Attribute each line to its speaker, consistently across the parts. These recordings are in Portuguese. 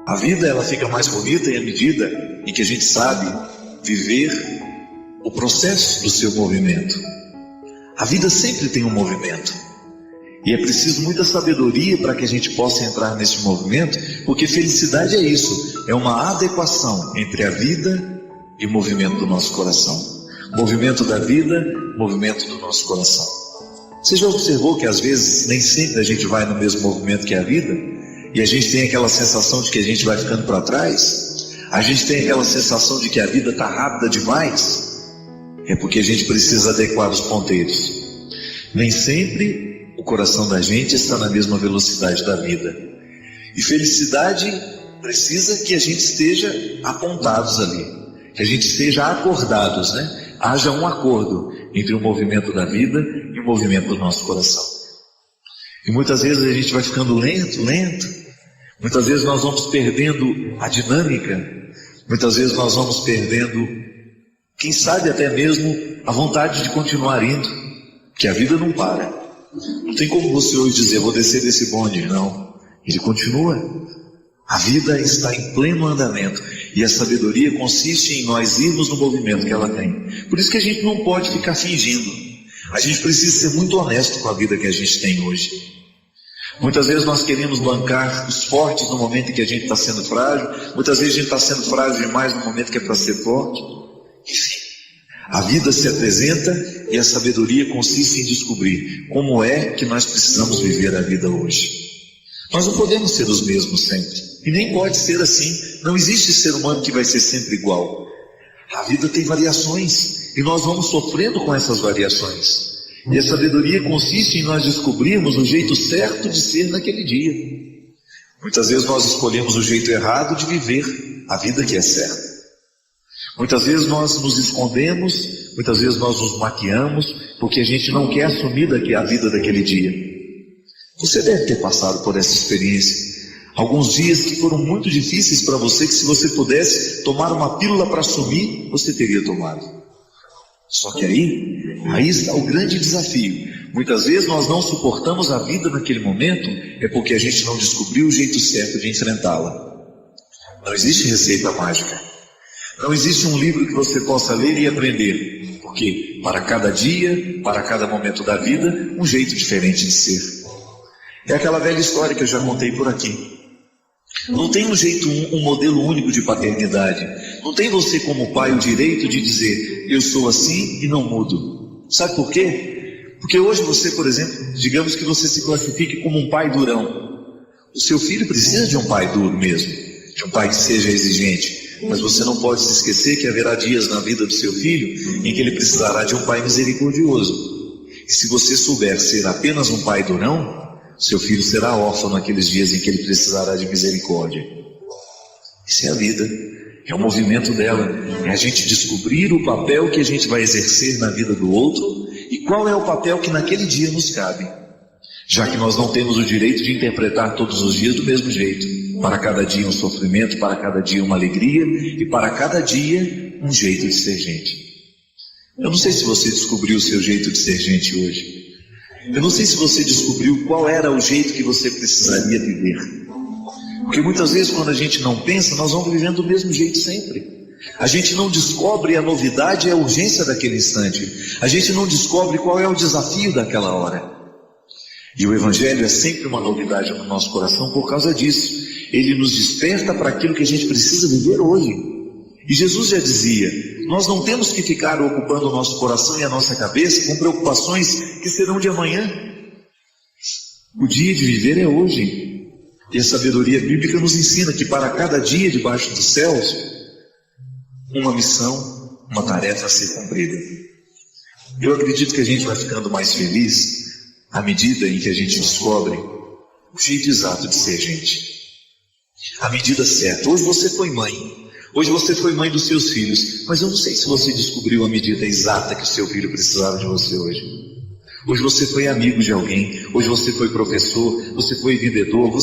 Speaker 1: A vida, ela fica mais bonita à medida em que a gente sabe viver o processo do seu movimento. A vida sempre tem um movimento. E é preciso muita sabedoria para que a gente possa entrar nesse movimento, porque felicidade é isso, é uma adequação entre a vida e o movimento do nosso coração. Movimento da vida, movimento do nosso coração. Você já observou que às vezes nem sempre a gente vai no mesmo movimento que a vida? E a gente tem aquela sensação de que a gente vai ficando para trás? A gente tem aquela sensação de que a vida está rápida demais? É porque a gente precisa adequar os ponteiros. Nem sempre o coração da gente está na mesma velocidade da vida. E felicidade precisa que a gente esteja apontados ali, que a gente esteja acordados, né? Haja um acordo entre o movimento da vida e o movimento do nosso coração. E muitas vezes a gente vai ficando lento. Muitas vezes nós vamos perdendo a dinâmica. Muitas vezes nós vamos perdendo, quem sabe até mesmo, a vontade de continuar indo. Porque a vida não para. Não tem como você hoje dizer, vou descer desse bonde. Não. Ele continua. A vida está em pleno andamento. E a sabedoria consiste em nós irmos no movimento que ela tem. Por isso que a gente não pode ficar fingindo. A gente precisa ser muito honesto com a vida que a gente tem hoje. Muitas vezes nós queremos bancar os fortes no momento em que a gente está sendo frágil. Muitas vezes a gente está sendo frágil demais no momento que é para ser forte. Enfim, a vida se apresenta e a sabedoria consiste em descobrir como é que nós precisamos viver a vida hoje. Nós não podemos ser os mesmos sempre. E nem pode ser assim. Não existe ser humano que vai ser sempre igual. A vida tem variações e nós vamos sofrendo com essas variações. E a sabedoria consiste em nós descobrirmos o jeito certo de ser naquele dia. Muitas vezes nós escolhemos o jeito errado de viver a vida que é certa. Muitas vezes nós nos escondemos, muitas vezes nós nos maquiamos, porque a gente não quer assumir a vida daquele dia. Você deve ter passado por essa experiência. Alguns dias que foram muito difíceis para você, que se você pudesse tomar uma pílula para assumir, você teria tomado. Só que aí está o grande desafio. Muitas vezes nós não suportamos a vida naquele momento, é porque a gente não descobriu o jeito certo de enfrentá-la. Não existe receita mágica. Não existe um livro que você possa ler e aprender. Porque para cada dia, para cada momento da vida, um jeito diferente de ser. É aquela velha história que eu já contei por aqui. Não tem um modelo único de paternidade. Não tem você como pai o direito de dizer, eu sou assim e não mudo. Sabe por quê? Porque hoje você, por exemplo, digamos que você se classifique como um pai durão. O seu filho precisa de um pai duro mesmo, de um pai que seja exigente. Mas você não pode se esquecer que haverá dias na vida do seu filho em que ele precisará de um pai misericordioso. E se você souber ser apenas um pai durão, seu filho será órfão naqueles dias em que ele precisará de misericórdia. Isso é a vida, é o movimento dela, é a gente descobrir o papel que a gente vai exercer na vida do outro e qual é o papel que naquele dia nos cabe, já que nós não temos o direito de interpretar todos os dias do mesmo jeito. Para cada dia um sofrimento, para cada dia uma alegria e para cada dia um jeito de ser gente. Eu não sei se você descobriu o seu jeito de ser gente hoje. Eu não sei se você descobriu qual era o jeito que você precisaria viver. Porque muitas vezes quando a gente não pensa, nós vamos vivendo do mesmo jeito sempre. A gente não descobre a novidade e a urgência daquele instante. A gente não descobre qual é o desafio daquela hora. E o Evangelho é sempre uma novidade no nosso coração por causa disso. Ele nos desperta para aquilo que a gente precisa viver hoje. E Jesus já dizia, nós não temos que ficar ocupando o nosso coração e a nossa cabeça com preocupações que serão de amanhã. O dia de viver é hoje. E a sabedoria bíblica nos ensina que para cada dia debaixo dos céus, uma missão, uma tarefa a ser cumprida. Eu acredito que a gente vai ficando mais feliz à medida em que a gente descobre o jeito exato de ser gente. A medida certa. Hoje você foi mãe. Hoje você foi mãe dos seus filhos, mas eu não sei se você descobriu a medida exata que o seu filho precisava de você hoje. Hoje você foi amigo de alguém, hoje você foi professor, você foi vendedor,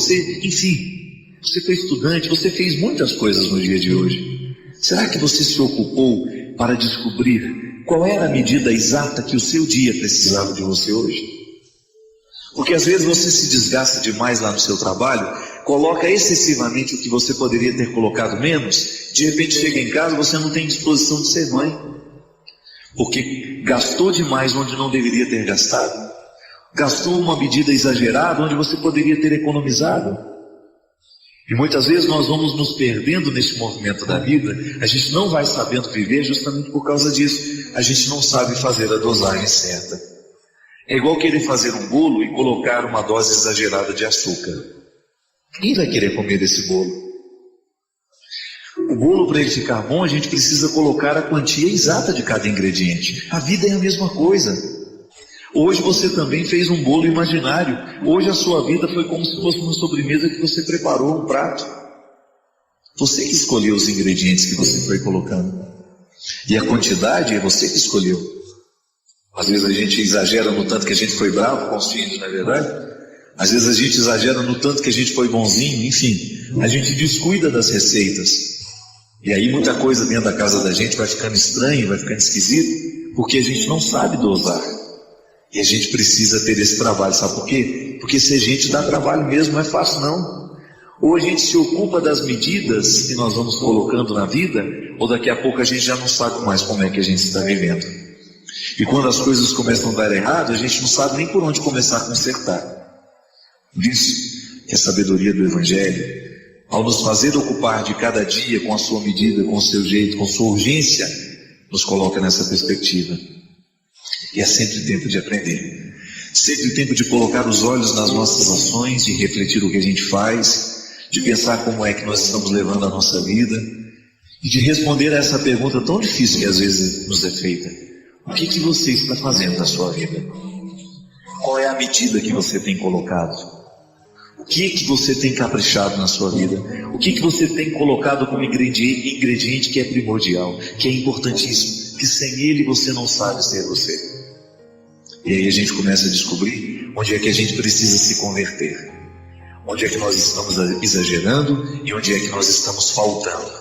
Speaker 1: enfim, você foi estudante, você fez muitas coisas no dia de hoje. Será que você se ocupou para descobrir qual era a medida exata que o seu dia precisava de você hoje? Porque às vezes você se desgasta demais lá no seu trabalho, coloca excessivamente o que você poderia ter colocado menos, de repente chega em casa, você não tem disposição de ser mãe, porque gastou demais onde não deveria ter gastado, gastou uma medida exagerada onde você poderia ter economizado. E muitas vezes nós vamos nos perdendo nesse movimento da vida, a gente não vai sabendo viver justamente por causa disso, a gente não sabe fazer a dosagem certa. É igual querer fazer um bolo e colocar uma dose exagerada de açúcar. Quem vai querer comer desse bolo? O bolo, para ele ficar bom, a gente precisa colocar a quantia exata de cada ingrediente. A vida é a mesma coisa. Hoje você também fez um bolo imaginário. Hoje a sua vida foi como se fosse uma sobremesa que você preparou, um prato. Você que escolheu os ingredientes que você foi colocando. E a quantidade é você que escolheu. Às vezes a gente exagera no tanto que a gente foi bravo com os filhos, não é verdade? Às vezes a gente exagera no tanto que a gente foi bonzinho, enfim. A gente descuida das receitas. E aí muita coisa dentro da casa da gente vai ficando estranha, vai ficando esquisito, porque a gente não sabe dosar. E a gente precisa ter esse trabalho, sabe por quê? Porque ser gente dá trabalho mesmo, não é fácil não. Ou a gente se ocupa das medidas que nós vamos colocando na vida, ou daqui a pouco a gente já não sabe mais como é que a gente está vivendo. E quando as coisas começam a dar errado, a gente não sabe nem por onde começar a consertar. Por isso que a sabedoria do Evangelho, ao nos fazer ocupar de cada dia com a sua medida, com o seu jeito, com sua urgência, nos coloca nessa perspectiva. E é sempre tempo de aprender, sempre tempo de colocar os olhos nas nossas ações, de refletir o que a gente faz, de pensar como é que nós estamos levando a nossa vida, e de responder a essa pergunta tão difícil que às vezes nos é feita: o que você está fazendo na sua vida? Qual é a medida que você tem colocado? O que você tem caprichado na sua vida? O que você tem colocado como ingrediente que é primordial, que é importantíssimo, que sem ele você não sabe ser você? E aí a gente começa a descobrir onde é que a gente precisa se converter, onde é que nós estamos exagerando e onde é que nós estamos faltando.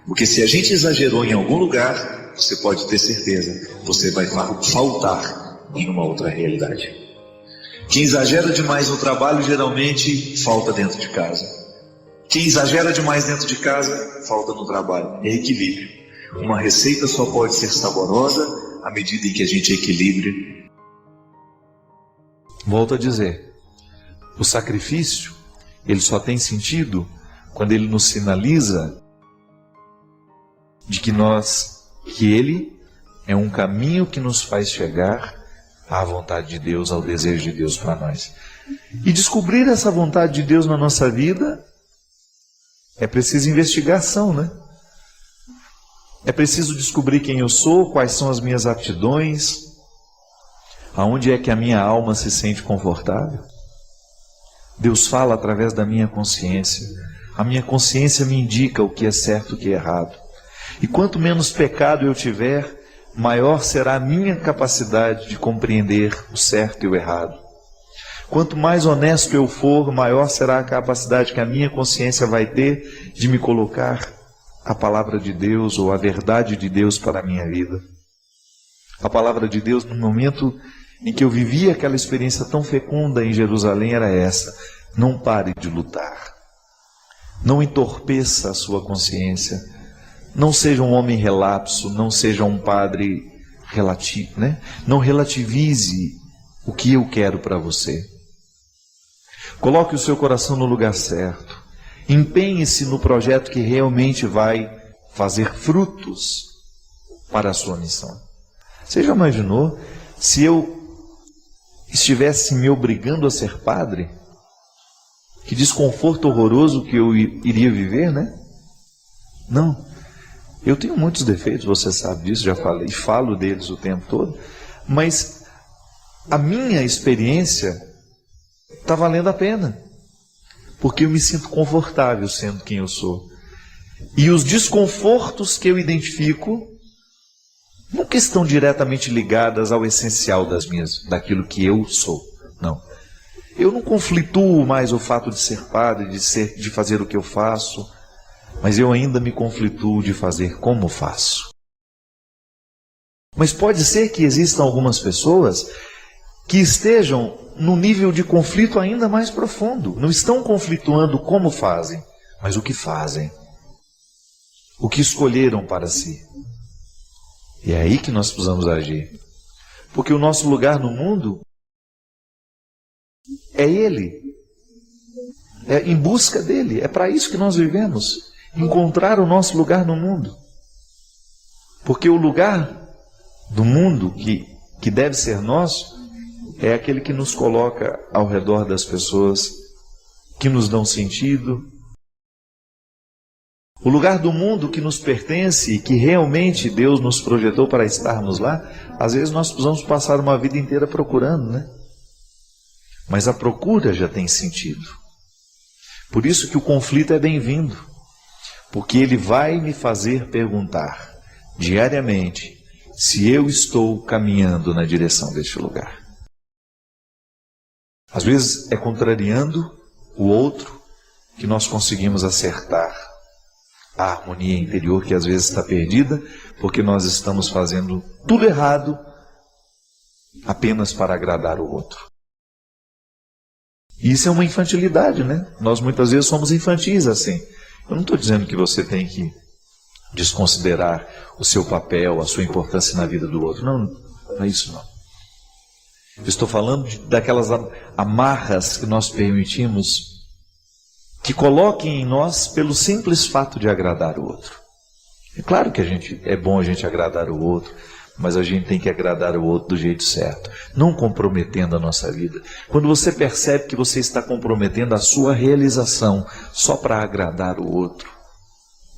Speaker 1: Porque se a gente exagerou em algum lugar, você pode ter certeza, você vai faltar em uma outra realidade. Quem exagera demais no trabalho geralmente falta dentro de casa. Quem exagera demais dentro de casa falta no trabalho. É equilíbrio. Uma receita só pode ser saborosa à medida em que a gente equilibre.
Speaker 2: Volto a dizer, o sacrifício, ele só tem sentido quando ele nos sinaliza de que ele é um caminho que nos faz chegar à vontade de Deus, ao desejo de Deus para nós. E descobrir essa vontade de Deus na nossa vida é preciso investigação, né? É preciso descobrir quem eu sou, quais são as minhas aptidões, aonde é que a minha alma se sente confortável. Deus fala através da minha consciência. A minha consciência me indica o que é certo e o que é errado. E quanto menos pecado eu tiver, maior será a minha capacidade de compreender o certo e o errado. Quanto mais honesto eu for, maior será a capacidade que a minha consciência vai ter de me colocar a palavra de Deus ou a verdade de Deus para a minha vida. A palavra de Deus, no momento em que eu vivi aquela experiência tão fecunda em Jerusalém, era essa: não pare de lutar. Não entorpeça a sua consciência. Não seja um homem relapso, não seja um padre relativo, né? Não relativize o que eu quero para você. Coloque o seu coração no lugar certo. Empenhe-se no projeto que realmente vai fazer frutos para a sua missão. Você já imaginou se eu estivesse me obrigando a ser padre? Que desconforto horroroso que eu iria viver, né? Não. Eu tenho muitos defeitos, você sabe disso, já falei, e falo deles o tempo todo, mas a minha experiência está valendo a pena, porque eu me sinto confortável sendo quem eu sou. E os desconfortos que eu identifico nunca estão diretamente ligadas ao essencial daquilo que eu sou, não. Eu não conflituo mais o fato de ser padre, de fazer o que eu faço, mas eu ainda me conflituo de fazer como faço. Mas pode ser que existam algumas pessoas que estejam num nível de conflito ainda mais profundo. Não estão conflituando como fazem, mas o que fazem. O que escolheram para si. E é aí que nós precisamos agir. Porque o nosso lugar no mundo é Ele. É em busca dele. É para isso que nós vivemos. Encontrar o nosso lugar no mundo. Porque o lugar do mundo que deve ser nosso é aquele que nos coloca ao redor das pessoas que nos dão sentido. O lugar do mundo que nos pertence e que realmente Deus nos projetou para estarmos lá, às vezes nós precisamos passar uma vida inteira procurando, né? Mas a procura já tem sentido. Por isso que o conflito é bem-vindo, porque ele vai me fazer perguntar diariamente se eu estou caminhando na direção deste lugar. Às vezes é contrariando o outro que nós conseguimos acertar a harmonia interior que às vezes está perdida, porque nós estamos fazendo tudo errado apenas para agradar o outro. E isso é uma infantilidade, né? Nós muitas vezes somos infantis assim. Eu não estou dizendo que você tem que desconsiderar o seu papel, a sua importância na vida do outro. Não, não é isso não. Eu estou falando daquelas amarras que nós permitimos que coloquem em nós pelo simples fato de agradar o outro. É claro que é bom a gente agradar o outro, mas a gente tem que agradar o outro do jeito certo, não comprometendo a nossa vida. Quando você percebe que você está comprometendo a sua realização só para agradar o outro,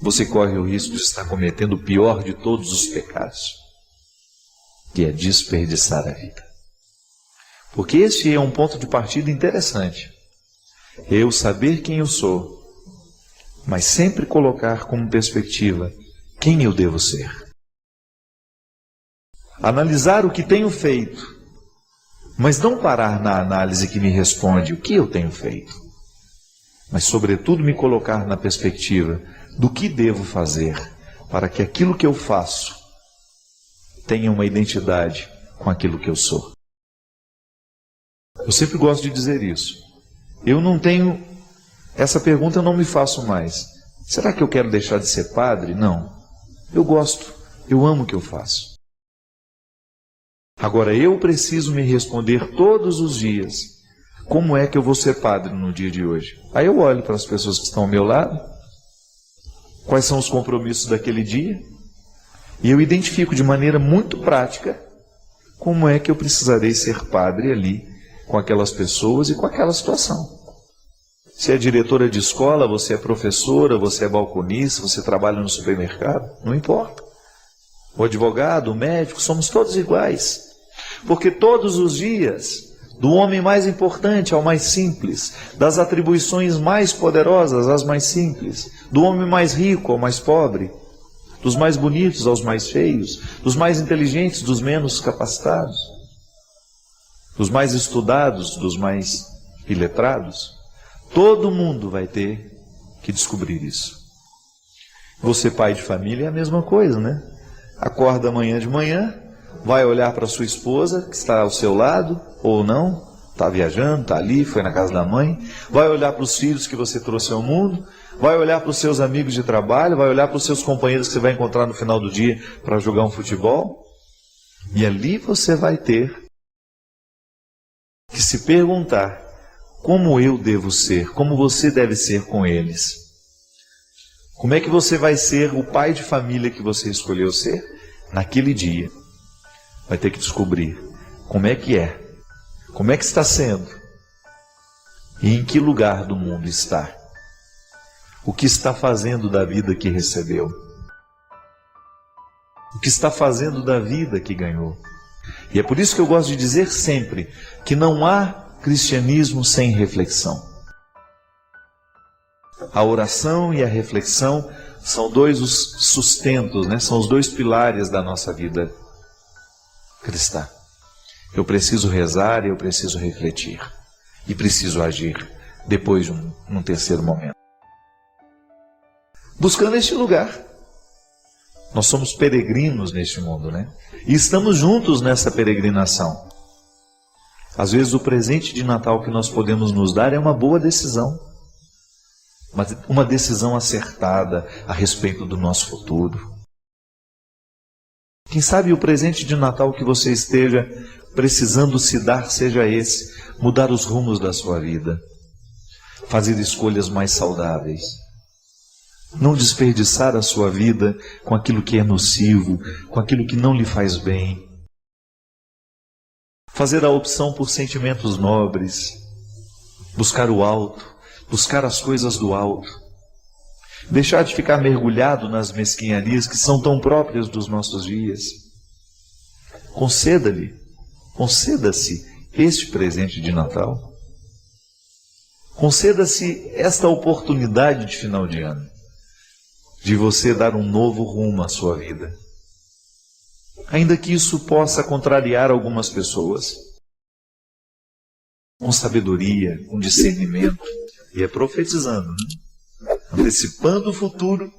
Speaker 2: você corre o risco de estar cometendo o pior de todos os pecados, que é desperdiçar a vida. Porque este é um ponto de partida interessante. Eu saber quem eu sou, mas sempre colocar como perspectiva quem eu devo ser. Analisar o que tenho feito, mas não parar na análise que me responde o que eu tenho feito, mas sobretudo me colocar na perspectiva do que devo fazer para que aquilo que eu faço tenha uma identidade com aquilo que eu sou. Eu sempre gosto de dizer isso. Essa pergunta eu não me faço mais. Será que eu quero deixar de ser padre? Não. Eu gosto, eu amo o que eu faço. Agora eu preciso me responder todos os dias, como é que eu vou ser padre no dia de hoje? Aí eu olho para as pessoas que estão ao meu lado, quais são os compromissos daquele dia, e eu identifico de maneira muito prática como é que eu precisarei ser padre ali, com aquelas pessoas e com aquela situação. Se é diretora de escola, você é professora, você é balconista, você trabalha no supermercado, não importa. O advogado, o médico, somos todos iguais. Porque todos os dias, do homem mais importante ao mais simples, das atribuições mais poderosas às mais simples, do homem mais rico ao mais pobre, dos mais bonitos aos mais feios, dos mais inteligentes dos menos capacitados, dos mais estudados, dos mais iletrados, todo mundo vai ter que descobrir isso. Você, pai de família, é a mesma coisa, né? Acorda amanhã de manhã, vai olhar para sua esposa, que está ao seu lado, ou não, está viajando, está ali, foi na casa da mãe, vai olhar para os filhos que você trouxe ao mundo, vai olhar para os seus amigos de trabalho, vai olhar para os seus companheiros que você vai encontrar no final do dia para jogar um futebol, e ali você vai ter que se perguntar como eu devo ser, como você deve ser com eles. Como é que você vai ser o pai de família que você escolheu ser? Naquele dia, vai ter que descobrir como é, como é que está sendo e em que lugar do mundo está. O que está fazendo da vida que recebeu? O que está fazendo da vida que ganhou? E é por isso que eu gosto de dizer sempre que não há cristianismo sem reflexão. A oração e a reflexão são dois os sustentos, né? São os dois pilares da nossa vida cristã. Eu preciso rezar e eu preciso refletir. E preciso agir depois de um terceiro momento. Buscando este lugar. Nós somos peregrinos neste mundo, né? E estamos juntos nessa peregrinação. Às vezes o presente de Natal que nós podemos nos dar é uma boa decisão, mas uma decisão acertada a respeito do nosso futuro. Quem sabe o presente de Natal que você esteja precisando se dar seja esse: mudar os rumos da sua vida, fazer escolhas mais saudáveis, não desperdiçar a sua vida com aquilo que é nocivo, com aquilo que não lhe faz bem, fazer a opção por sentimentos nobres, buscar o alto, buscar as coisas do alto, deixar de ficar mergulhado nas mesquinharias que são tão próprias dos nossos dias. Conceda-se este presente de Natal. Conceda-se esta oportunidade de final de ano, de você dar um novo rumo à sua vida. Ainda que isso possa contrariar algumas pessoas. Com sabedoria, com discernimento, e é profetizando, né? Antecipando o futuro,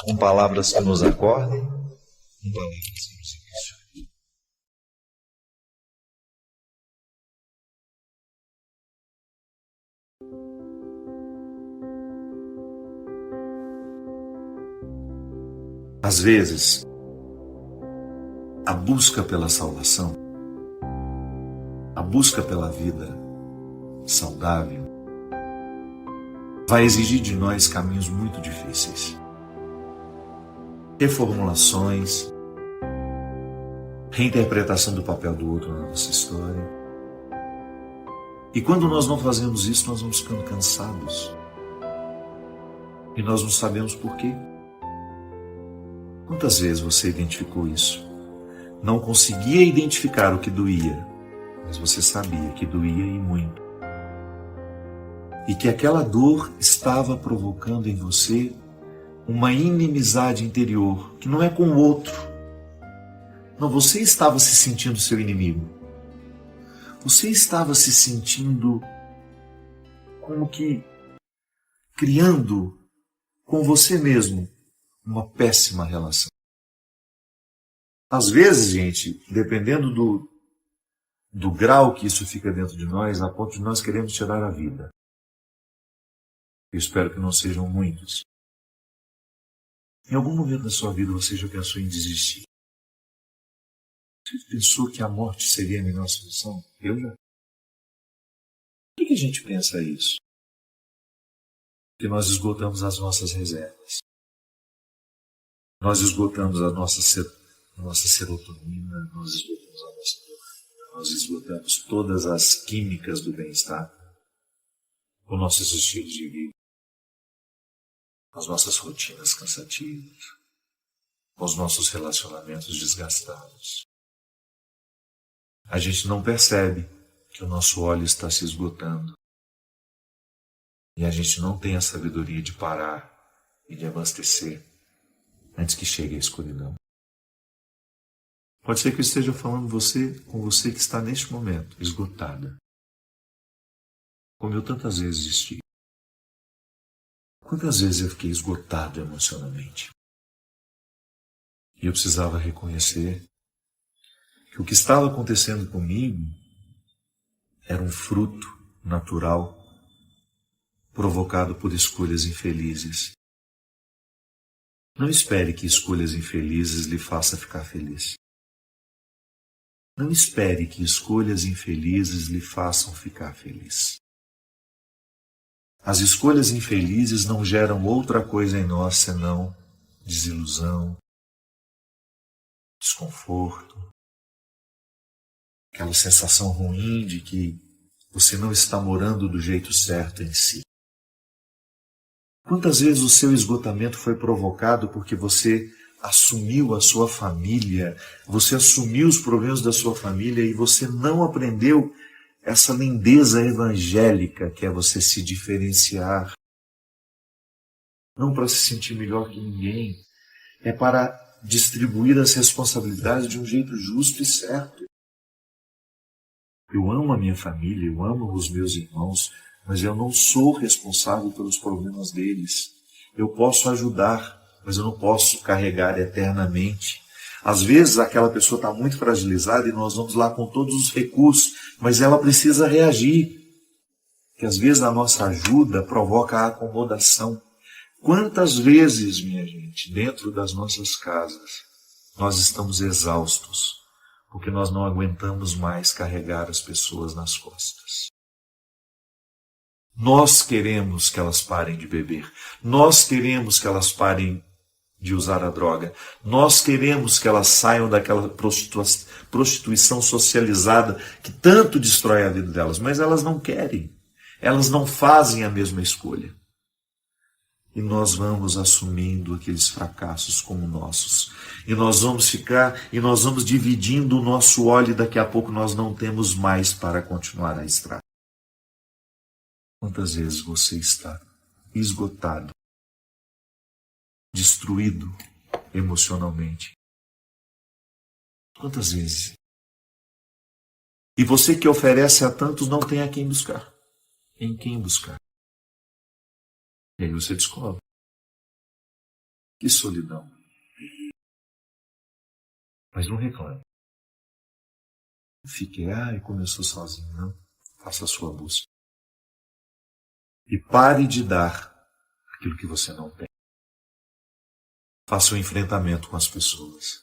Speaker 2: com palavras que nos acordem, com palavras que nos emocionem.
Speaker 3: Às vezes, a busca pela salvação, a busca pela vida saudável, vai exigir de nós caminhos muito difíceis. Reformulações, reinterpretação do papel do outro na nossa história. E quando nós não fazemos isso, nós vamos ficando cansados. E nós não sabemos por quê. Quantas vezes você identificou isso? Não conseguia identificar o que doía, mas você sabia que doía e muito. E que aquela dor estava provocando em você uma inimizade interior, que não é com o outro. Não, você estava se sentindo seu inimigo. Você estava se sentindo como que criando com você mesmo uma péssima relação. Às vezes, gente, dependendo do grau que isso fica dentro de nós, a ponto de nós queremos tirar a vida. Eu espero que não sejam muitos. Em algum momento da sua vida você já pensou em desistir? Você pensou que a morte seria a melhor solução? Eu já. Por que a gente pensa isso? Porque nós esgotamos as nossas reservas. Nós esgotamos a nossa serotonina, nós esgotamos a nossa dopamina, nós esgotamos todas as químicas do bem-estar com nossos estilos de vida, as nossas rotinas cansativas, com os nossos relacionamentos desgastados. A gente não percebe que o nosso óleo está se esgotando e a gente não tem a sabedoria de parar e de abastecer antes que chegue a escuridão. Pode ser que eu esteja falando com você que está neste momento esgotada, como eu tantas vezes estive. Quantas vezes eu fiquei esgotado emocionalmente? E eu precisava reconhecer que o que estava acontecendo comigo era um fruto natural provocado por escolhas infelizes. Não espere que escolhas infelizes lhe façam ficar feliz. Não espere que escolhas infelizes lhe façam ficar feliz. As escolhas infelizes não geram outra coisa em nós senão desilusão, desconforto, aquela sensação ruim de que você não está morando do jeito certo em si. Quantas vezes o seu esgotamento foi provocado porque você assumiu a sua família, você assumiu os problemas da sua família e você não aprendeu essa lindeza evangélica que é você se diferenciar. Não para se sentir melhor que ninguém, é para distribuir as responsabilidades de um jeito justo e certo. Eu amo a minha família, eu amo os meus irmãos, mas eu não sou responsável pelos problemas deles. Eu posso ajudar, mas eu não posso carregar eternamente. Às vezes aquela pessoa está muito fragilizada e nós vamos lá com todos os recursos, mas ela precisa reagir. Que às vezes a nossa ajuda provoca a acomodação. Quantas vezes, minha gente, dentro das nossas casas, nós estamos exaustos, porque nós não aguentamos mais carregar as pessoas nas costas. Nós queremos que elas parem de beber. Nós queremos que elas parem de usar a droga. Nós queremos que elas saiam daquela prostituição socializada que tanto destrói a vida delas, mas elas não querem. Elas não fazem a mesma escolha. E nós vamos assumindo aqueles fracassos como nossos. E nós vamos dividindo o nosso óleo e daqui a pouco nós não temos mais para continuar a estrada. Quantas vezes você está esgotado, destruído emocionalmente? Quantas vezes? E você que oferece a tantos não tem a quem buscar. Em quem buscar? E aí você descobre. Que solidão. Mas não reclame. Fique, começou sozinho. Não. Faça a sua busca. E pare de dar aquilo que você não tem. Faça o enfrentamento com as pessoas.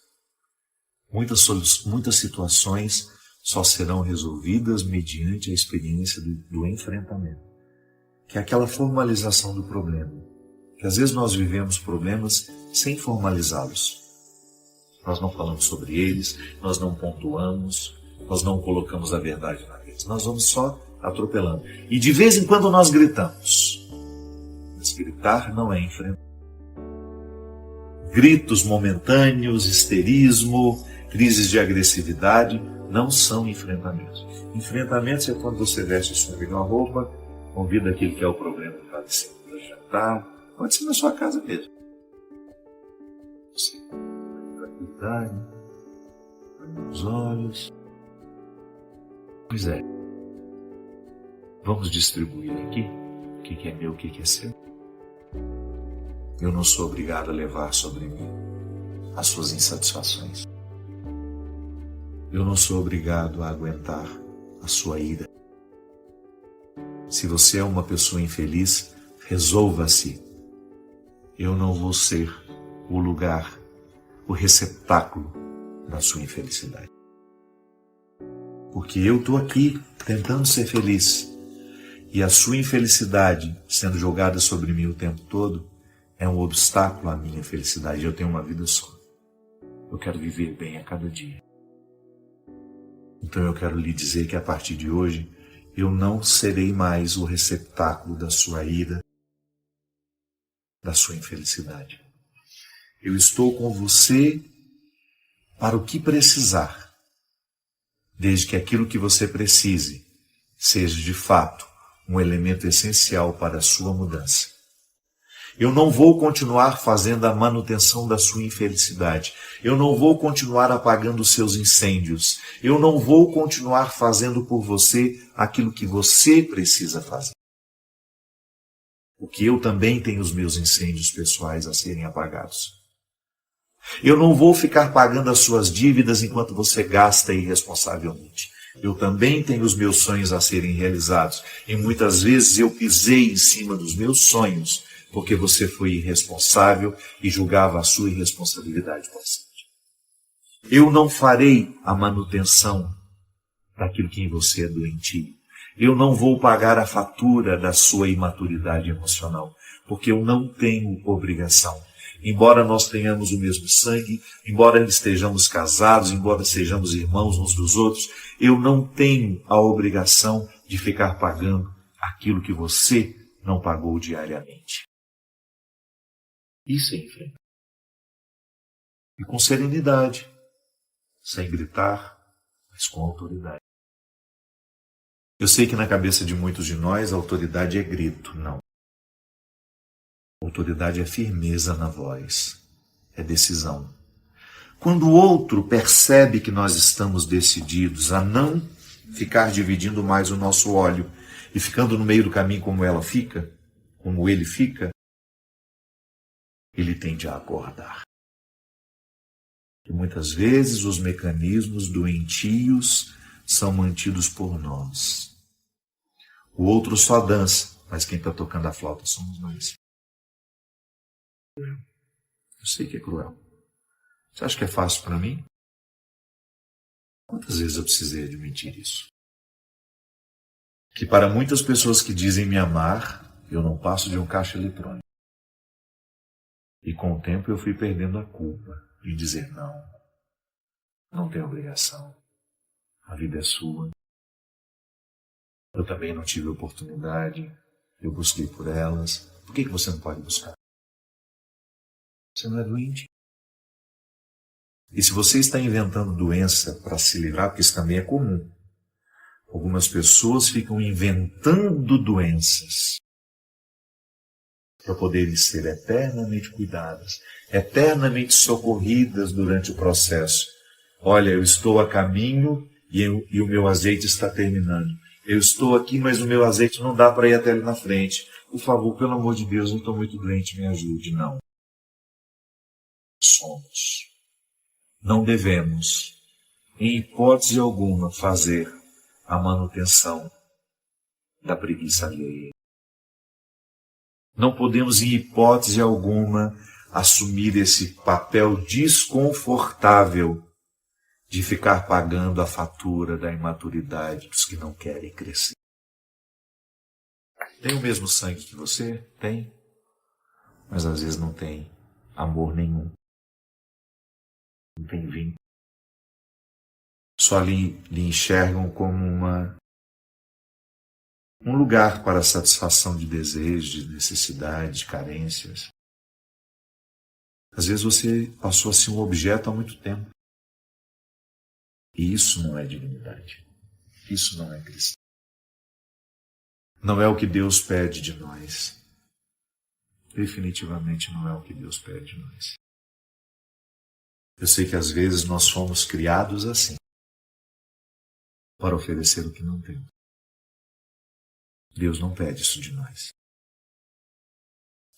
Speaker 3: Muitas situações só serão resolvidas mediante a experiência do enfrentamento. Que é aquela formalização do problema. Que às vezes nós vivemos problemas sem formalizá-los. Nós não falamos sobre eles, nós não pontuamos, nós não colocamos a verdade na mesa. Nós vamos só atropelando. E de vez em quando nós gritamos. Mas gritar não é enfrentar. Gritos momentâneos, histerismo, crises de agressividade não são enfrentamentos. Enfrentamentos é quando você veste a sua melhor roupa, convida aquele que é o problema para jantar, pode ser na sua casa mesmo. Você tranquilidade, olha nos olhos. Pois é. Vamos distribuir aqui o que é meu, o que é seu. Eu não sou obrigado a levar sobre mim as suas insatisfações. Eu não sou obrigado a aguentar a sua ira. Se você é uma pessoa infeliz, resolva-se. Eu não vou ser o lugar, o receptáculo da sua infelicidade. Porque eu estou aqui tentando ser feliz. E a sua infelicidade sendo jogada sobre mim o tempo todo é um obstáculo à minha felicidade. Eu tenho uma vida só. Eu quero viver bem a cada dia. Então eu quero lhe dizer que a partir de hoje eu não serei mais o receptáculo da sua ira, da sua infelicidade. Eu estou com você para o que precisar, desde que aquilo que você precise seja de fato um elemento essencial para a sua mudança. Eu não vou continuar fazendo a manutenção da sua infelicidade. Eu não vou continuar apagando os seus incêndios. Eu não vou continuar fazendo por você aquilo que você precisa fazer. Porque eu também tenho os meus incêndios pessoais a serem apagados. Eu não vou ficar pagando as suas dívidas enquanto você gasta irresponsavelmente. Eu também tenho os meus sonhos a serem realizados. E muitas vezes eu pisei em cima dos meus sonhos porque você foi irresponsável e julgava a sua irresponsabilidade paciente. Eu não farei a manutenção daquilo que em você é doentio. Eu não vou pagar a fatura da sua imaturidade emocional, porque eu não tenho obrigação. Embora nós tenhamos o mesmo sangue, embora estejamos casados, embora sejamos irmãos uns dos outros, eu não tenho a obrigação de ficar pagando aquilo que você não pagou diariamente. Isso é enfrentar. E com serenidade, sem gritar, mas com autoridade. Eu sei que na cabeça de muitos de nós a autoridade é grito. Não. Autoridade é firmeza na voz, é decisão. Quando o outro percebe que nós estamos decididos a não ficar dividindo mais o nosso óleo e ficando no meio do caminho como ela fica, como ele fica, ele tende a acordar. que muitas vezes os mecanismos doentios são mantidos por nós. O outro só dança, mas quem está tocando a flauta somos nós. Eu sei que é cruel. Você acha que é fácil para mim? Quantas vezes eu precisei admitir isso? Que para muitas pessoas que dizem me amar, eu não passo de um caixa eletrônico. E com o tempo eu fui perdendo a culpa de dizer não tem obrigação. A vida é sua. Eu também não tive oportunidade, eu busquei por elas. Por que você não pode buscar? Você não é doente. E se você está inventando doença para se livrar, porque isso também é comum, algumas pessoas ficam inventando doenças para poderem ser eternamente cuidadas, eternamente socorridas durante o processo. Olha, eu estou a caminho e o meu azeite está terminando. Eu estou aqui, mas o meu azeite não dá para ir até ali na frente. Por favor, pelo amor de Deus, eu estou muito doente, me ajude. Não. Somos. Não devemos, em hipótese alguma, fazer a manutenção da preguiça alheia. Não podemos, em hipótese alguma, assumir esse papel desconfortável de ficar pagando a fatura da imaturidade dos que não querem crescer. Tem o mesmo sangue que você? Tem. Mas às vezes não tem amor nenhum. Não tem vínculo. Só lhe enxergam como um lugar para a satisfação de desejos, de necessidades, de carências. Às vezes você passou a ser um objeto há muito tempo. E isso não é dignidade. Isso não é cristão. Não é o que Deus pede de nós. Definitivamente não é o que Deus pede de nós. Eu sei que às vezes nós fomos criados assim, para oferecer o que não temos. Deus não pede isso de nós.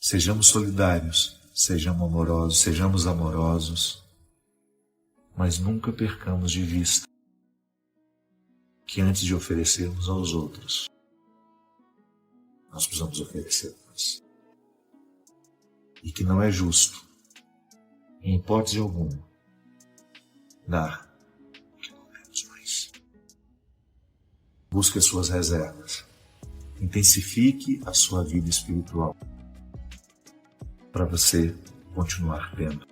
Speaker 3: Sejamos solidários, sejamos amorosos, mas nunca percamos de vista que antes de oferecermos aos outros, nós precisamos oferecer a nós. E que não é justo, em hipótese alguma, dar o que não temos mais. Busque as suas reservas. Intensifique a sua vida espiritual para você continuar tendo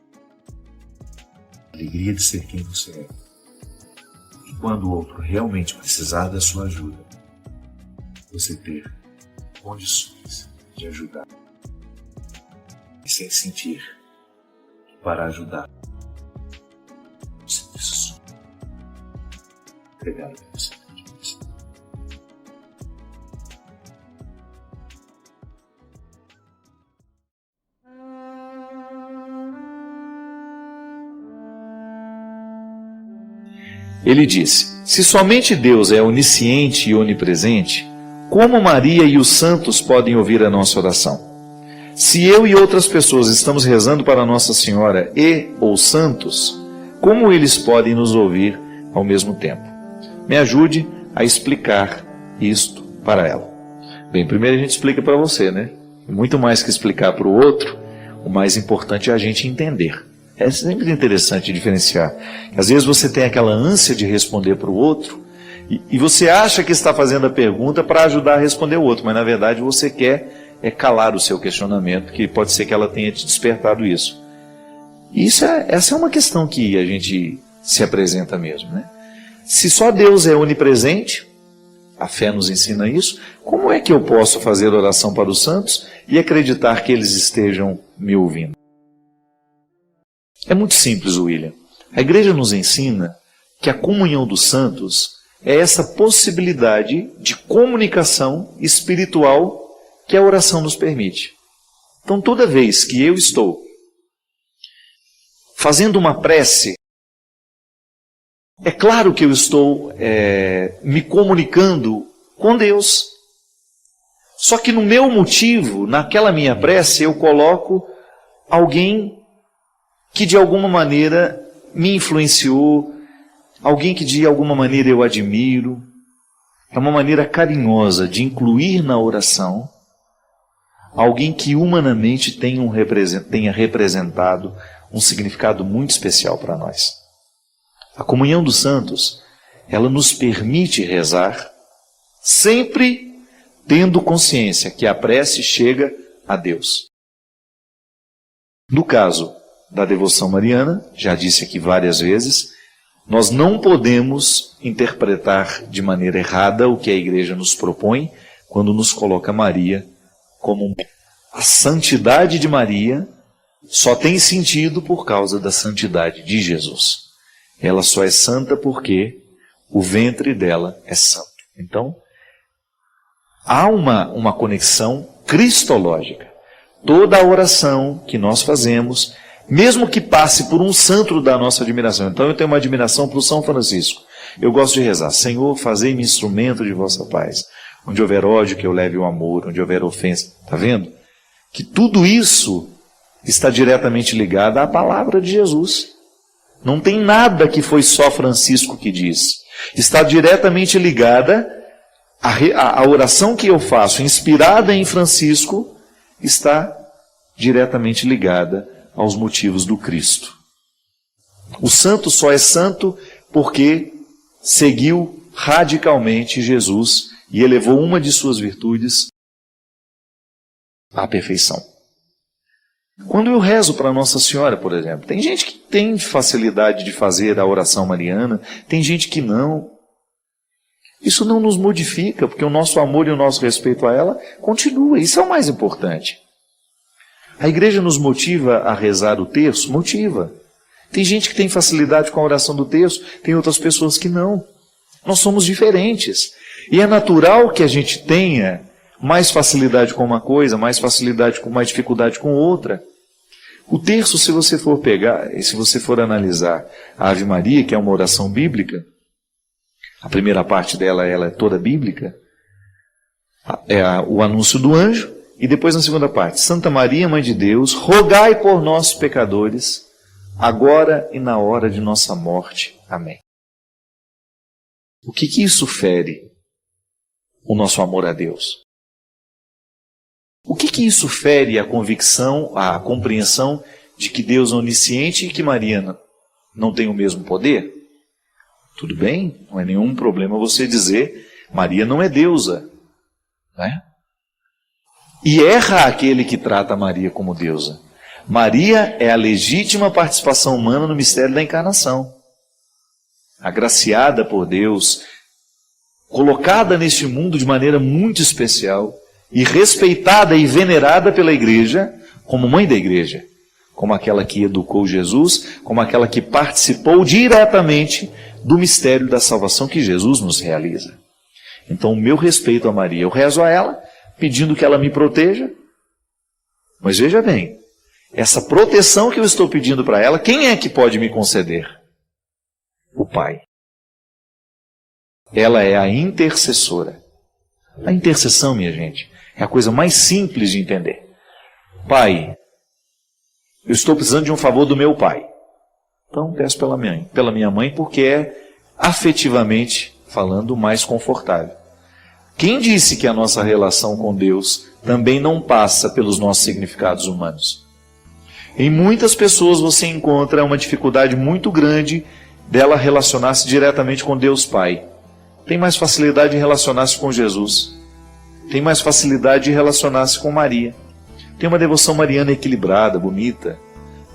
Speaker 3: a alegria de ser quem você é. E quando o outro realmente precisar da sua ajuda, você ter condições de ajudar e sem sentir que para ajudar você precisa entregar a você.
Speaker 2: Ele disse: se somente Deus é onisciente e onipresente, como Maria e os santos podem ouvir a nossa oração? Se eu e outras pessoas estamos rezando para Nossa Senhora e ou santos, como eles podem nos ouvir ao mesmo tempo? Me ajude a explicar isto para ela. Bem, primeiro a gente explica para você, né? Muito mais que explicar para o outro, o mais importante é a gente entender. É sempre interessante diferenciar. Às vezes você tem aquela ânsia de responder para o outro e você acha que está fazendo a pergunta para ajudar a responder o outro, mas na verdade você quer calar o seu questionamento, que pode ser que ela tenha te despertado isso. E essa é uma questão que a gente se apresenta mesmo, né? Se só Deus é onipresente, a fé nos ensina isso, como é que eu posso fazer oração para os santos e acreditar que eles estejam me ouvindo? É muito simples, William. A igreja nos ensina que a comunhão dos santos é essa possibilidade de comunicação espiritual que a oração nos permite. Então, toda vez que eu estou fazendo uma prece, é claro que eu estou me comunicando com Deus. Só que no meu motivo, naquela minha prece, eu coloco alguém que de alguma maneira me influenciou, alguém que de alguma maneira eu admiro. É uma maneira carinhosa de incluir na oração alguém que humanamente tenha representado um significado muito especial para nós. A comunhão dos santos, ela nos permite rezar sempre tendo consciência que a prece chega a Deus. No caso da devoção mariana, já disse aqui várias vezes, nós não podemos interpretar de maneira errada o que a Igreja nos propõe quando nos coloca Maria como a santidade de Maria só tem sentido por causa da santidade de Jesus. Ela só é santa porque o ventre dela é santo. Então, há uma conexão cristológica. Toda a oração que nós fazemos, mesmo que passe por um santo da nossa admiração. Então eu tenho uma admiração para o São Francisco. Eu gosto de rezar: Senhor, fazei-me instrumento de vossa paz. Onde houver ódio, que eu leve o amor. Onde houver ofensa. Está vendo? Que tudo isso está diretamente ligado à palavra de Jesus. Não tem nada que foi só Francisco que disse. Está diretamente ligada, a oração que eu faço, inspirada em Francisco, está diretamente ligada aos motivos do Cristo. O santo só é santo porque seguiu radicalmente Jesus e elevou uma de suas virtudes à perfeição. Quando eu rezo para Nossa Senhora, por exemplo, tem gente que tem facilidade de fazer a oração mariana, tem gente que não. Isso não nos modifica, porque o nosso amor e o nosso respeito a ela continua. Isso é o mais importante. A Igreja nos motiva a rezar o terço? Motiva. Tem gente que tem facilidade com a oração do terço, tem outras pessoas que não. Nós somos diferentes. E é natural que a gente tenha mais facilidade com uma coisa, mais dificuldade com outra. O terço, se você for pegar, e se você for analisar a Ave Maria, que é uma oração bíblica, a primeira parte dela ela é toda bíblica, é o anúncio do anjo, e depois na segunda parte: Santa Maria, Mãe de Deus, rogai por nós pecadores, agora e na hora de nossa morte. Amém. O que isso fere o nosso amor a Deus? O que isso fere a convicção, a compreensão de que Deus é onisciente e que Maria não tem o mesmo poder? Tudo bem, não é nenhum problema você dizer Maria não é deusa, né? E erra aquele que trata Maria como deusa. Maria é a legítima participação humana no mistério da encarnação. Agraciada por Deus, colocada neste mundo de maneira muito especial e respeitada e venerada pela Igreja como mãe da Igreja, como aquela que educou Jesus, como aquela que participou diretamente do mistério da salvação que Jesus nos realiza. Então, o meu respeito a Maria, eu rezo a ela, pedindo que ela me proteja. Mas veja bem, essa proteção que eu estou pedindo para ela, quem é que pode me conceder? O Pai. Ela é a intercessora. A intercessão, minha gente, é a coisa mais simples de entender. Pai, eu estou precisando de um favor do meu pai. Então peço pela minha mãe, porque é afetivamente falando mais confortável. Quem disse que a nossa relação com Deus também não passa pelos nossos significados humanos? Em muitas pessoas você encontra uma dificuldade muito grande dela relacionar-se diretamente com Deus Pai. Tem mais facilidade de relacionar-se com Jesus. Tem mais facilidade de relacionar-se com Maria. Tem uma devoção mariana equilibrada, bonita.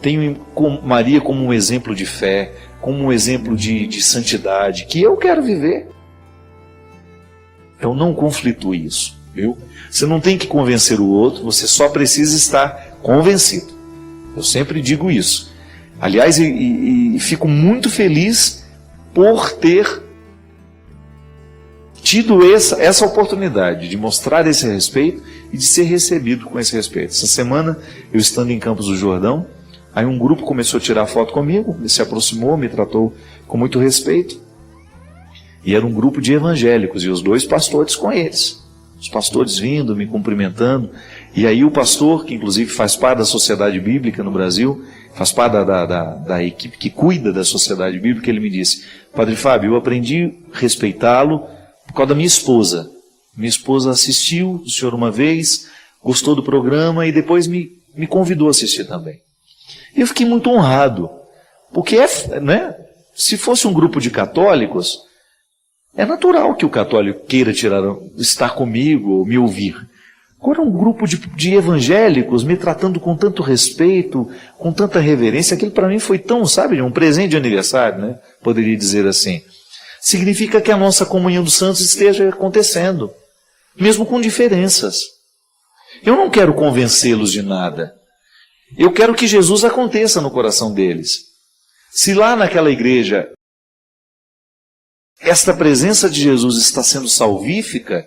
Speaker 2: Tem Maria como um exemplo de fé, como um exemplo de santidade, que eu quero viver. Então não conflitue isso, viu? Você não tem que convencer o outro, você só precisa estar convencido. Eu sempre digo isso. Aliás, e fico muito feliz por ter tido essa oportunidade de mostrar esse respeito e de ser recebido com esse respeito. Essa semana, eu estando em Campos do Jordão, aí um grupo começou a tirar foto comigo, se aproximou, me tratou com muito respeito. E era um grupo de evangélicos e os dois pastores com eles. Os pastores vindo, me cumprimentando. E aí o pastor, que inclusive faz parte da Sociedade Bíblica no Brasil, faz parte da equipe que cuida da Sociedade Bíblica, ele me disse: Padre Fábio, eu aprendi a respeitá-lo por causa da minha esposa. Minha esposa assistiu o senhor uma vez, gostou do programa e depois me convidou a assistir também. E eu fiquei muito honrado, porque né, se fosse um grupo de católicos, é natural que o católico queira estar comigo ou me ouvir. Agora um grupo de evangélicos me tratando com tanto respeito, com tanta reverência, aquilo para mim foi tão, sabe, um presente de aniversário, né? Poderia dizer assim. Significa que a nossa comunhão dos santos esteja acontecendo, mesmo com diferenças. Eu não quero convencê-los de nada. Eu quero que Jesus aconteça no coração deles. Se lá naquela igreja esta presença de Jesus está sendo salvífica,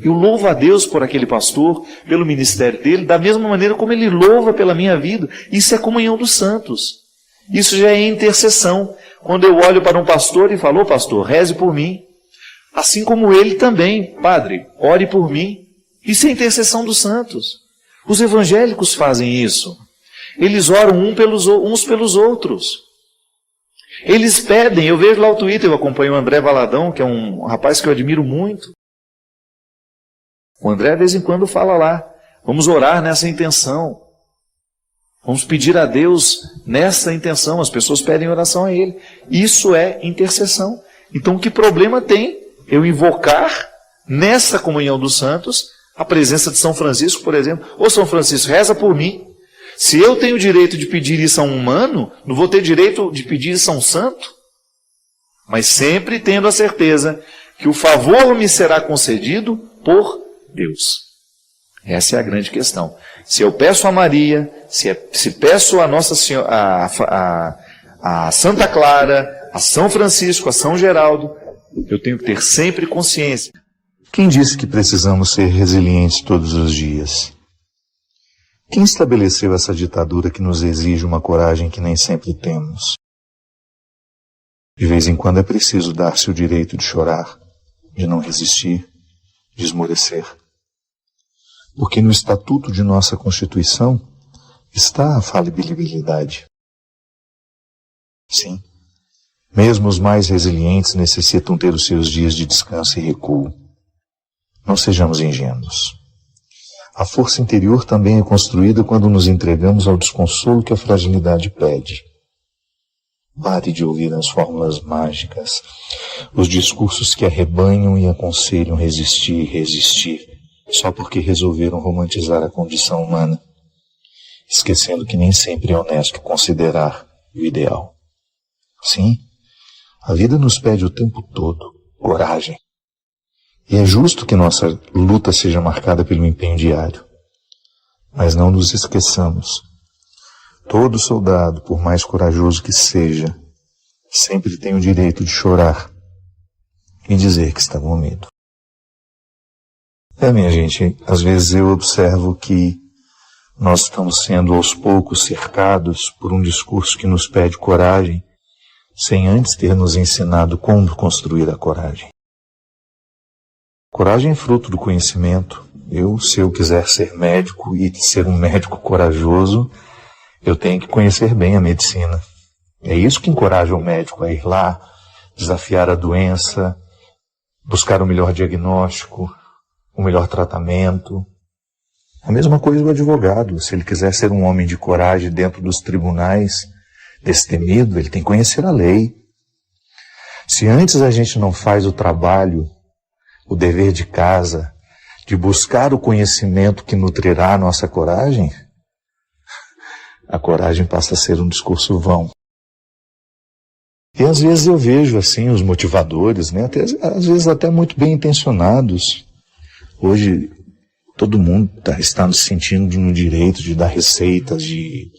Speaker 2: eu louvo a Deus por aquele pastor, pelo ministério dele, da mesma maneira como ele louva pela minha vida. Isso é comunhão dos santos. Isso já é intercessão. Quando eu olho para um pastor e falo: ô pastor, reze por mim. Assim como ele também: padre, ore por mim. Isso é intercessão dos santos. Os evangélicos fazem isso. Eles oram uns pelos outros. Eles pedem, eu vejo lá o Twitter, eu acompanho o André Valadão, que é um rapaz que eu admiro muito. O André, de vez em quando, fala lá: vamos orar nessa intenção. Vamos pedir a Deus nessa intenção. As pessoas pedem oração a Ele. Isso é intercessão. Então, que problema tem eu invocar nessa comunhão dos santos a presença de São Francisco, por exemplo? Ô São Francisco, reza por mim. Se eu tenho direito de pedir isso a um humano, não vou ter direito de pedir isso a um santo? Mas sempre tendo a certeza que o favor me será concedido por Deus. Essa é a grande questão. Se eu peço a Maria, se peço a Nossa Senhora, a Santa Clara, a São Francisco, a São Geraldo, eu tenho que ter sempre consciência.
Speaker 4: Quem disse que precisamos ser resilientes todos os dias? Quem estabeleceu essa ditadura que nos exige uma coragem que nem sempre temos? De vez em quando é preciso dar-se o direito de chorar, de não resistir, de esmorecer. Porque no estatuto de nossa Constituição está a falibilidade. Sim, mesmo os mais resilientes necessitam ter os seus dias de descanso e recuo. Não sejamos ingênuos. A força interior também é construída quando nos entregamos ao desconsolo que a fragilidade pede. Pare de ouvir as fórmulas mágicas, os discursos que arrebanham e aconselham resistir, só porque resolveram romantizar a condição humana, esquecendo que nem sempre é honesto considerar o ideal. Sim, a vida nos pede o tempo todo coragem. E é justo que nossa luta seja marcada pelo empenho diário. Mas não nos esqueçamos. Todo soldado, por mais corajoso que seja, sempre tem o direito de chorar e dizer que está com medo. Minha gente, às vezes eu observo que nós estamos sendo aos poucos cercados por um discurso que nos pede coragem, sem antes ter nos ensinado como construir a coragem. Coragem é fruto do conhecimento. Se eu quiser ser médico e ser um médico corajoso, eu tenho que conhecer bem a medicina. É isso que encoraja o médico a ir lá, desafiar a doença, buscar o melhor diagnóstico, o melhor tratamento. A mesma coisa o advogado. Se ele quiser ser um homem de coragem dentro dos tribunais, destemido, ele tem que conhecer a lei. Se antes a gente não faz o trabalho, o dever de casa, de buscar o conhecimento que nutrirá a nossa coragem, a coragem passa a ser um discurso vão. E às vezes eu vejo assim os motivadores, né, às vezes até muito bem intencionados. Hoje todo mundo está se sentindo no direito de dar receitas, de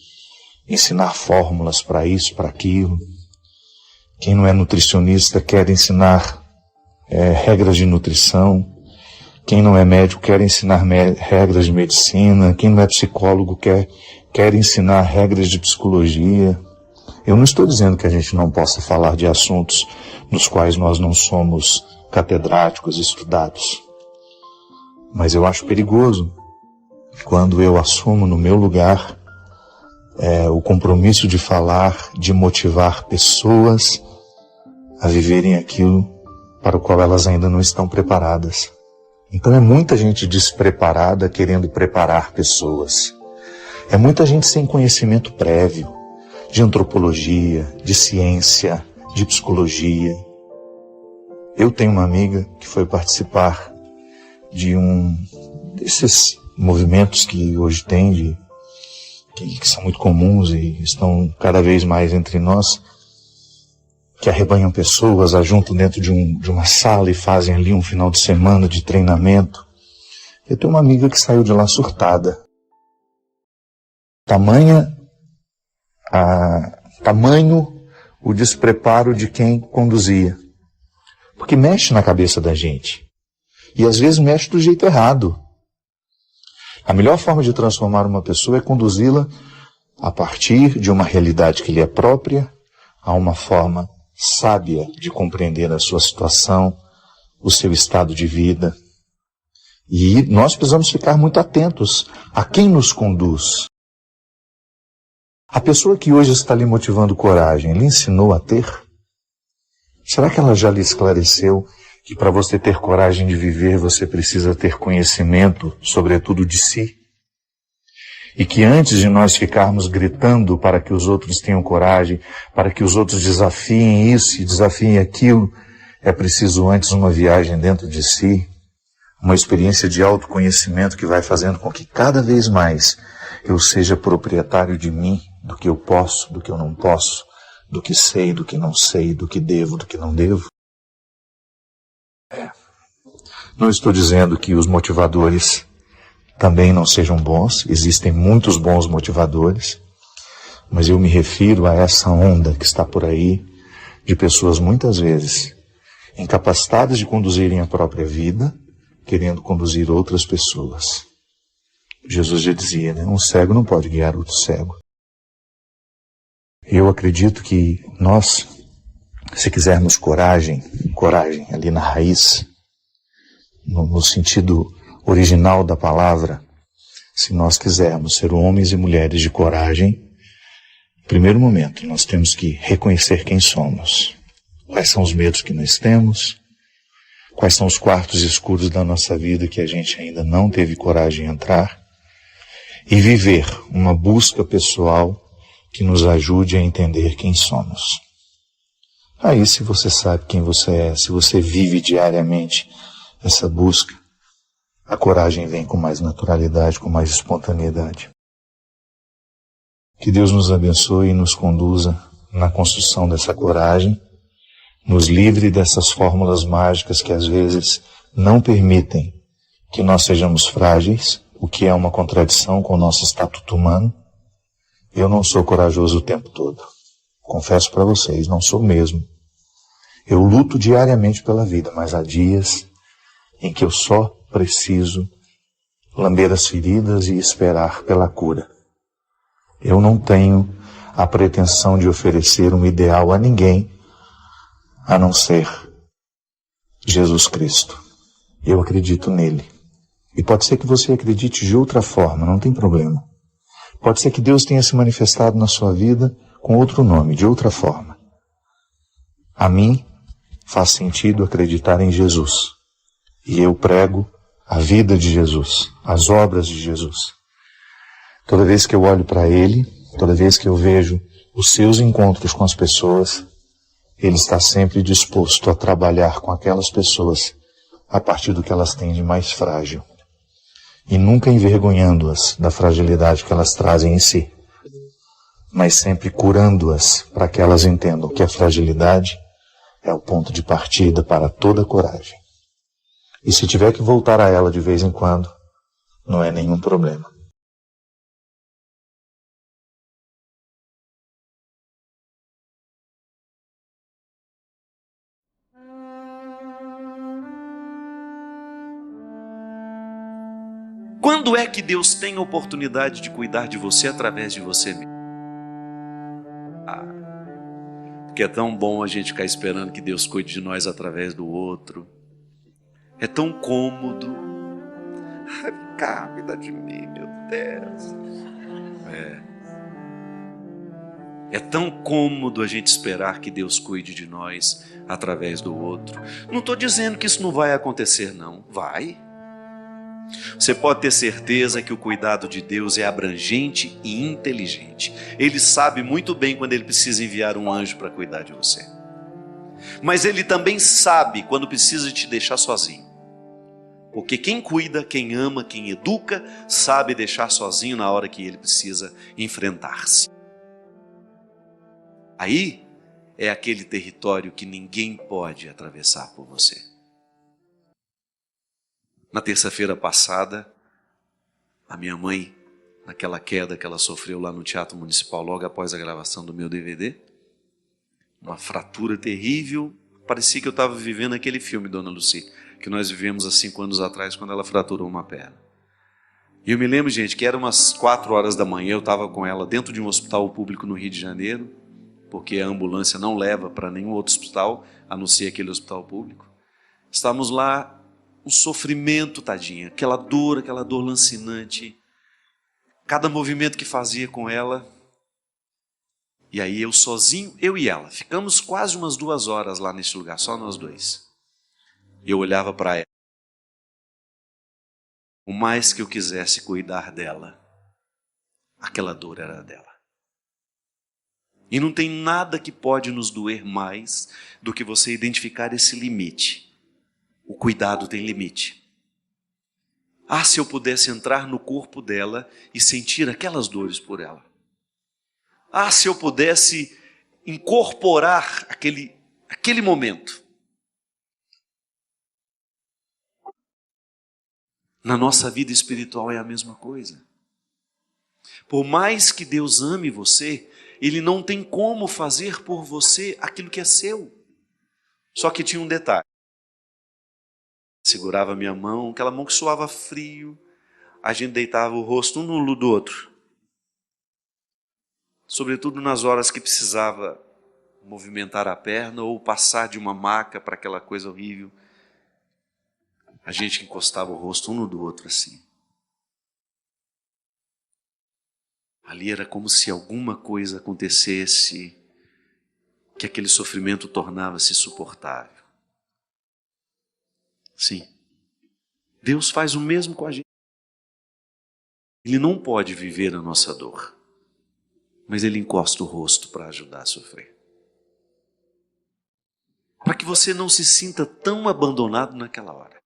Speaker 4: ensinar fórmulas para isso, para aquilo. Quem não é nutricionista quer ensinar regras de nutrição. Quem não é médico quer ensinar regras de medicina. Quem não é psicólogo quer ensinar regras de psicologia. Eu não estou dizendo que a gente não possa falar de assuntos nos quais nós não somos catedráticos, estudados. Mas eu acho perigoso quando eu assumo no meu lugar o compromisso de falar, de motivar pessoas a viverem aquilo para o qual elas ainda não estão preparadas. Então é muita gente despreparada querendo preparar pessoas. É muita gente sem conhecimento prévio de antropologia, de ciência, de psicologia. Eu tenho uma amiga que foi participar de um desses movimentos que hoje tem, que são muito comuns e estão cada vez mais entre nós, que arrebanham pessoas, ajuntam dentro de uma sala e fazem ali um final de semana de treinamento. Eu tenho uma amiga que saiu de lá surtada. Tamanho o despreparo de quem conduzia. Porque mexe na cabeça da gente. E às vezes mexe do jeito errado. A melhor forma de transformar uma pessoa é conduzi-la a partir de uma realidade que lhe é própria, a uma forma sábia de compreender a sua situação, o seu estado de vida. E nós precisamos ficar muito atentos a quem nos conduz. A pessoa que hoje está lhe motivando coragem, lhe ensinou a ter? Será que ela já lhe esclareceu que para você ter coragem de viver, você precisa ter conhecimento, sobretudo de si? E que antes de nós ficarmos gritando para que os outros tenham coragem, para que os outros desafiem isso e desafiem aquilo, é preciso antes uma viagem dentro de si, uma experiência de autoconhecimento que vai fazendo com que cada vez mais eu seja proprietário de mim, do que eu posso, do que eu não posso, do que sei, do que não sei, do que devo, do que não devo. Não estou dizendo que os motivadores também não sejam bons, existem muitos bons motivadores, mas eu me refiro a essa onda que está por aí, de pessoas muitas vezes incapacitadas de conduzirem a própria vida, querendo conduzir outras pessoas. Jesus já dizia, né? Um cego não pode guiar outro cego. Eu acredito que nós, se quisermos coragem ali na raiz, no sentido original da palavra, se nós quisermos ser homens e mulheres de coragem, no primeiro momento nós temos que reconhecer quem somos. Quais são os medos que nós temos? Quais são os quartos escuros da nossa vida que a gente ainda não teve coragem de entrar? E viver uma busca pessoal que nos ajude a entender quem somos. Aí, se você sabe quem você é, se você vive diariamente essa busca, a coragem vem com mais naturalidade, com mais espontaneidade. Que Deus nos abençoe e nos conduza na construção dessa coragem, nos livre dessas fórmulas mágicas que às vezes não permitem que nós sejamos frágeis, o que é uma contradição com o nosso estatuto humano. Eu não sou corajoso o tempo todo. Confesso para vocês, não sou mesmo. Eu luto diariamente pela vida, mas há dias em que eu só preciso lamber as feridas e esperar pela cura. Eu não tenho a pretensão de oferecer um ideal a ninguém, a não ser Jesus Cristo. Eu acredito nele. E pode ser que você acredite de outra forma, não tem problema. Pode ser que Deus tenha se manifestado na sua vida com outro nome, de outra forma. A mim faz sentido acreditar em Jesus. E eu prego a vida de Jesus, as obras de Jesus. Toda vez que eu olho para Ele, toda vez que eu vejo os seus encontros com as pessoas, Ele está sempre disposto a trabalhar com aquelas pessoas a partir do que elas têm de mais frágil. E nunca envergonhando-as da fragilidade que elas trazem em si, mas sempre curando-as para que elas entendam que a fragilidade é o ponto de partida para toda coragem. E se tiver que voltar a ela de vez em quando, não é nenhum problema.
Speaker 5: Quando é que Deus tem a oportunidade de cuidar de você através de você mesmo? Porque é tão bom a gente ficar esperando que Deus cuide de nós através do outro. É tão cômodo. Ai, cá, cuida de mim, meu Deus. É tão cômodo a gente esperar que Deus cuide de nós através do outro. Não estou dizendo que isso não vai acontecer, não. Vai. Você pode ter certeza que o cuidado de Deus é abrangente e inteligente. Ele sabe muito bem quando ele precisa enviar um anjo para cuidar de você. Mas ele também sabe quando precisa te deixar sozinho. Porque quem cuida, quem ama, quem educa, sabe deixar sozinho na hora que ele precisa enfrentar-se. Aí é aquele território que ninguém pode atravessar por você. Na terça-feira passada, a minha mãe, naquela queda que ela sofreu lá no Teatro Municipal, logo após a gravação do meu DVD, uma fratura terrível, parecia que eu estava vivendo aquele filme, Dona Lucy, que nós vivemos há 5 anos atrás, quando ela fraturou uma perna. E eu me lembro, gente, que era umas 4 horas da manhã, eu estava com ela dentro de um hospital público no Rio de Janeiro, porque a ambulância não leva para nenhum outro hospital, a não ser aquele hospital público. Estávamos lá, um sofrimento, tadinha, aquela dor lancinante, cada movimento que fazia com ela. E aí eu sozinho, eu e ela, ficamos quase umas 2 horas lá nesse lugar, só nós dois. Eu olhava para ela. O mais que eu quisesse cuidar dela, aquela dor era dela. E não tem nada que pode nos doer mais do que você identificar esse limite. O cuidado tem limite. Ah, se eu pudesse entrar no corpo dela e sentir aquelas dores por ela. Ah, se eu pudesse incorporar aquele momento. Na nossa vida espiritual é a mesma coisa. Por mais que Deus ame você, Ele não tem como fazer por você aquilo que é seu. Só que tinha um detalhe. Segurava minha mão, aquela mão que suava frio, a gente deitava o rosto um no do outro. Sobretudo nas horas que precisava movimentar a perna ou passar de uma maca para aquela coisa horrível. A gente encostava o rosto um no do outro assim. Ali era como se alguma coisa acontecesse que aquele sofrimento tornava-se suportável. Sim, Deus faz o mesmo com a gente. Ele não pode viver a nossa dor, mas Ele encosta o rosto para ajudar a sofrer. Para que você não se sinta tão abandonado naquela hora.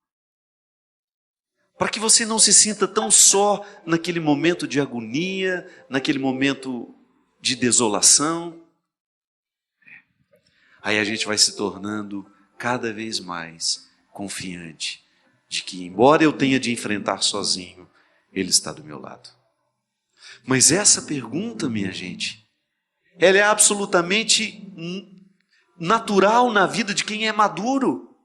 Speaker 5: Para que você não se sinta tão só naquele momento de agonia, naquele momento de desolação. Aí a gente vai se tornando cada vez mais confiante de que, embora eu tenha de enfrentar sozinho, Ele está do meu lado. Mas essa pergunta, minha gente, ela é absolutamente natural na vida de quem é maduro.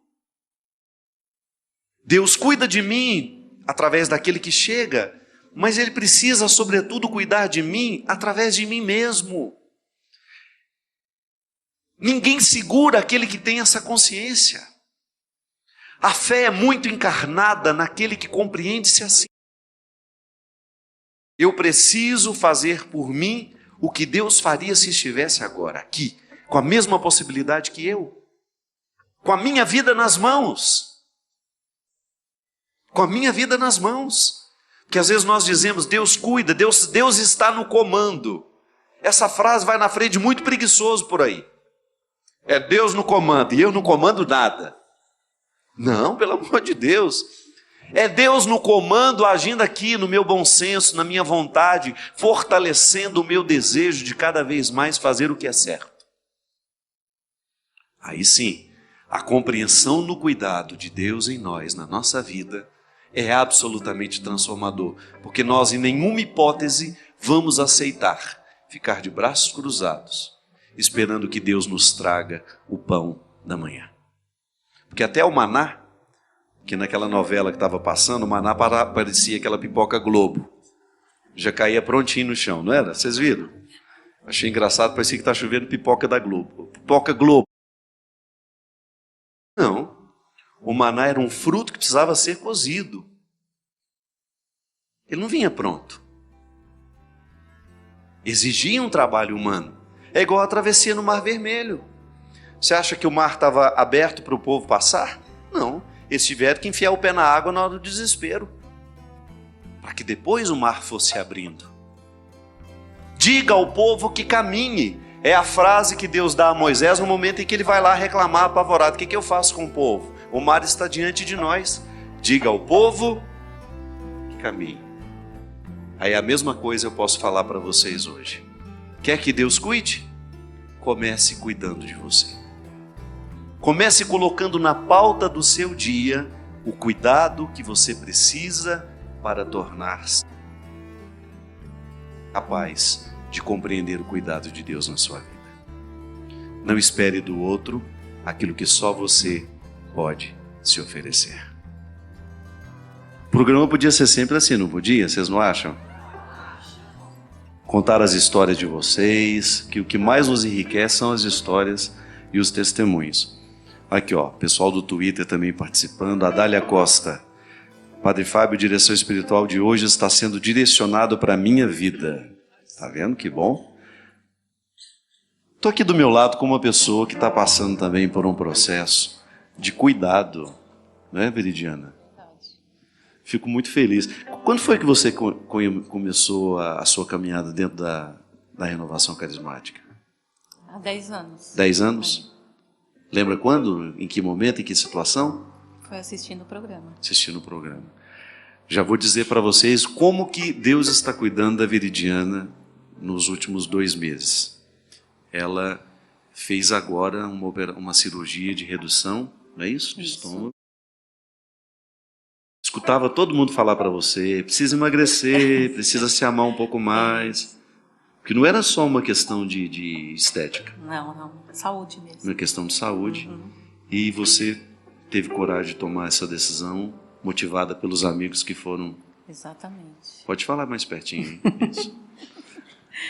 Speaker 5: Deus cuida de mim através daquele que chega, mas Ele precisa, sobretudo, cuidar de mim através de mim mesmo. Ninguém segura aquele que tem essa consciência. A fé é muito encarnada naquele que compreende-se assim. Eu preciso fazer por mim o que Deus faria se estivesse agora aqui, com a mesma possibilidade que eu, com a minha vida nas mãos. Com a minha vida nas mãos. Porque às vezes nós dizemos, Deus cuida, Deus está no comando. Essa frase vai na frente de muito preguiçoso por aí. É Deus no comando e eu não comando nada. Não, pelo amor de Deus. É Deus no comando, agindo aqui no meu bom senso, na minha vontade, fortalecendo o meu desejo de cada vez mais fazer o que é certo. Aí sim, a compreensão no cuidado de Deus em nós, na nossa vida, é absolutamente transformador, porque nós em nenhuma hipótese vamos aceitar ficar de braços cruzados, esperando que Deus nos traga o pão da manhã. Porque até o maná, que naquela novela que estava passando, o maná parecia aquela pipoca Globo, já caía prontinho no chão, não era? Vocês viram? Achei engraçado, parecia que está chovendo pipoca da Globo. Pipoca Globo. Não. O maná era um fruto que precisava ser cozido. Ele não vinha pronto. Exigia um trabalho humano. É igual a travessia no Mar Vermelho. Você acha que o mar estava aberto para o povo passar? Não, eles tiveram que enfiar o pé na água na hora do desespero, para que depois o mar fosse abrindo. Diga ao povo que caminhe. É a frase que Deus dá a Moisés no momento em que ele vai lá reclamar apavorado. O que eu faço com o povo? O mar está diante de nós. Diga ao povo que caminhe. Aí a mesma coisa eu posso falar para vocês hoje. Quer que Deus cuide? Comece cuidando de você. Comece colocando na pauta do seu dia o cuidado que você precisa para tornar-se capaz de compreender o cuidado de Deus na sua vida. Não espere do outro aquilo que só você pode se oferecer. O programa podia ser sempre assim, não podia? Vocês não acham? Contar as histórias de vocês, que o que mais nos enriquece são as histórias e os testemunhos. Aqui, ó, pessoal do Twitter também participando. A Dália Costa. Padre Fábio, direção espiritual de hoje está sendo direcionado para a minha vida. Tá vendo que bom? Estou aqui do meu lado com uma pessoa que está passando também por um processo de cuidado, né, Veridiana? Fico muito feliz. Quando foi que você começou a sua caminhada dentro da renovação carismática?
Speaker 6: Há 10 anos.
Speaker 5: 10 anos? Lembra quando? Em que momento? Em que situação?
Speaker 6: Foi assistindo o programa.
Speaker 5: Assistindo o programa. Já vou dizer para vocês como que Deus está cuidando da Veridiana nos últimos 2 meses. Ela fez agora uma cirurgia de redução, não é isso? De estômago. Escutava todo mundo falar para você, precisa emagrecer, precisa se amar um pouco mais. Porque não era só uma questão de estética.
Speaker 6: Não. Saúde mesmo.
Speaker 5: Uma questão de saúde. E você teve coragem de tomar essa decisão, motivada pelos amigos que foram...
Speaker 6: Exatamente.
Speaker 5: Pode falar mais pertinho, hein? Isso.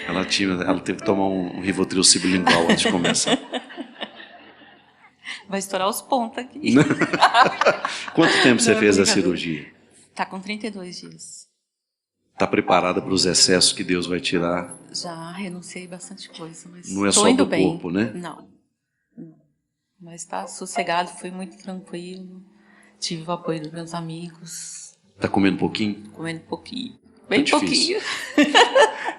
Speaker 5: Ela teve que tomar um Rivotril sublingual antes de começar.
Speaker 6: Vai estourar os pontos aqui.
Speaker 5: Quanto tempo você fez a
Speaker 6: brincadeira.
Speaker 5: cirurgia?
Speaker 6: Tá com 32 dias.
Speaker 5: Está preparada para os excessos que Deus vai tirar?
Speaker 6: Já renunciei bastante coisa, mas
Speaker 5: Não é
Speaker 6: tô
Speaker 5: só
Speaker 6: indo
Speaker 5: do
Speaker 6: bem.
Speaker 5: corpo, né?
Speaker 6: Não. Mas tá sossegado, fui muito tranquilo. Tive o apoio dos meus amigos.
Speaker 5: Está comendo pouquinho?
Speaker 6: Comendo pouquinho. Bem
Speaker 5: difícil.
Speaker 6: pouquinho.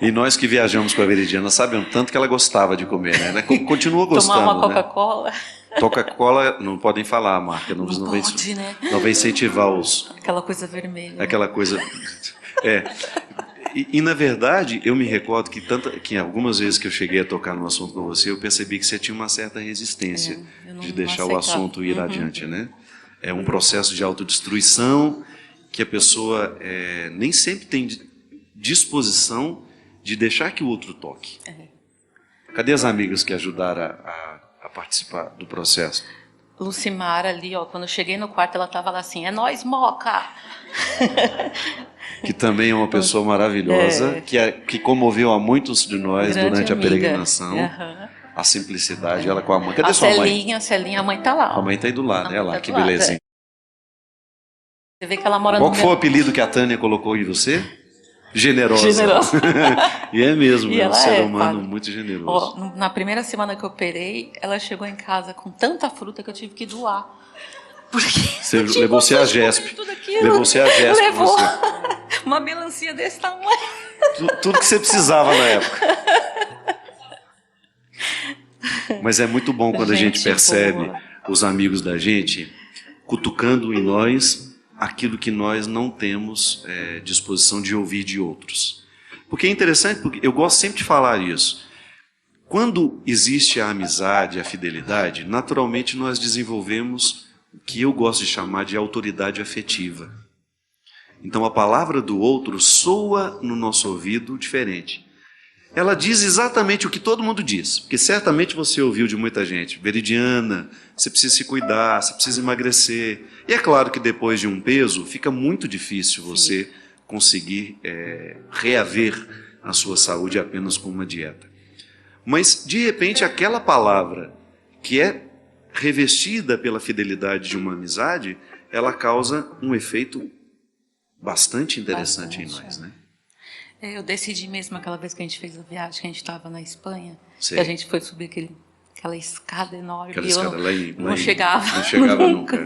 Speaker 5: E nós que viajamos com a Veridiana sabemos tanto que ela gostava de comer, né? Ela continua gostando,
Speaker 6: Tomar uma
Speaker 5: né?
Speaker 6: Coca-Cola.
Speaker 5: Coca-Cola, não podem falar a marca, não
Speaker 6: Não
Speaker 5: vem,
Speaker 6: pode, né?
Speaker 5: não vem incentivar
Speaker 6: Aquela coisa vermelha.
Speaker 5: aquela coisa. E na verdade, eu me recordo que algumas vezes que eu cheguei a tocar no assunto com você, eu percebi que você tinha uma certa resistência
Speaker 6: eu não
Speaker 5: de deixar o
Speaker 6: aceitava.
Speaker 5: assunto ir adiante, né? É um processo de autodestruição que a pessoa nem sempre tem disposição de deixar que o outro toque. Cadê as amigas que ajudaram a participar do processo?
Speaker 6: Lucimara ali, ó, quando eu cheguei no quarto, ela tava lá assim, é nóis, Moca!
Speaker 5: Que também é uma pessoa maravilhosa, que comoveu a muitos de nós
Speaker 6: Grande
Speaker 5: durante
Speaker 6: amiga.
Speaker 5: a peregrinação.
Speaker 6: Aham.
Speaker 5: A simplicidade, ela com a mãe. Cadê
Speaker 6: A
Speaker 5: sua mãe?
Speaker 6: Celinha, a mãe tá lá. ó.
Speaker 5: A mãe está aí do lado,
Speaker 6: A mãe
Speaker 5: é lá,
Speaker 6: tá
Speaker 5: que
Speaker 6: do lado,
Speaker 5: belezinha.
Speaker 6: Você vê que ela mora
Speaker 5: Qual
Speaker 6: no
Speaker 5: que foi o apelido que a Tânia colocou em você? Generosa.
Speaker 6: Generosa.
Speaker 5: E é mesmo,
Speaker 6: E
Speaker 5: é um
Speaker 6: ela
Speaker 5: ser
Speaker 6: é,
Speaker 5: humano
Speaker 6: padre.
Speaker 5: muito generoso.
Speaker 6: Ó, na primeira semana que eu operei, ela chegou em casa com tanta fruta que eu tive que doar. Porque
Speaker 5: Você
Speaker 6: não tinha
Speaker 5: levou-se a
Speaker 6: condições de
Speaker 5: GESP.
Speaker 6: comer tudo aquilo.
Speaker 5: Levou-se a GESP.
Speaker 6: Levou
Speaker 5: Você.
Speaker 6: uma melancia desse tamanho.
Speaker 5: Tudo que você precisava na época. Mas é muito bom quando a gente
Speaker 6: Gente
Speaker 5: percebe
Speaker 6: boa.
Speaker 5: os amigos da gente cutucando em nós aquilo que nós não temos disposição de ouvir de outros. Porque é interessante, porque eu gosto sempre de falar isso. Quando existe a amizade, a fidelidade, naturalmente nós desenvolvemos o que eu gosto de chamar de autoridade afetiva. Então a palavra do outro soa no nosso ouvido diferente. Ela diz exatamente o que todo mundo diz, porque certamente você ouviu de muita gente: Veridiana, você precisa se cuidar, você precisa emagrecer. E é claro que depois de um peso fica muito difícil você conseguir reaver a sua saúde apenas com uma dieta. Mas de repente aquela palavra que é revestida pela fidelidade de uma amizade, ela causa um efeito bastante interessante em nós, né?
Speaker 6: Eu decidi mesmo aquela vez que a gente fez a viagem, que a gente estava na Espanha,
Speaker 5: Sei.
Speaker 6: que a gente foi subir aquela escada enorme.
Speaker 5: Aquela
Speaker 6: e eu
Speaker 5: escada
Speaker 6: não chegava.
Speaker 5: Não chegava nunca.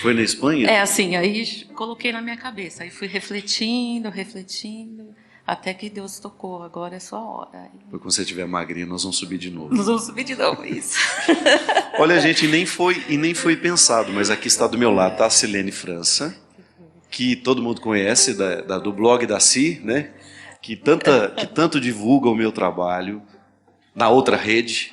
Speaker 5: Foi na Espanha?
Speaker 6: É assim, aí coloquei na minha cabeça, aí fui refletindo, até que Deus tocou, agora é sua hora. Aí,
Speaker 5: Foi quando você estiver magrinha, nós vamos subir de novo.
Speaker 6: nós vamos subir de novo, isso.
Speaker 5: Olha, gente, nem foi pensado, mas aqui está do meu lado, tá a Silene França, que todo mundo conhece, do blog da Si, né? Que tanto divulga o meu trabalho na outra rede,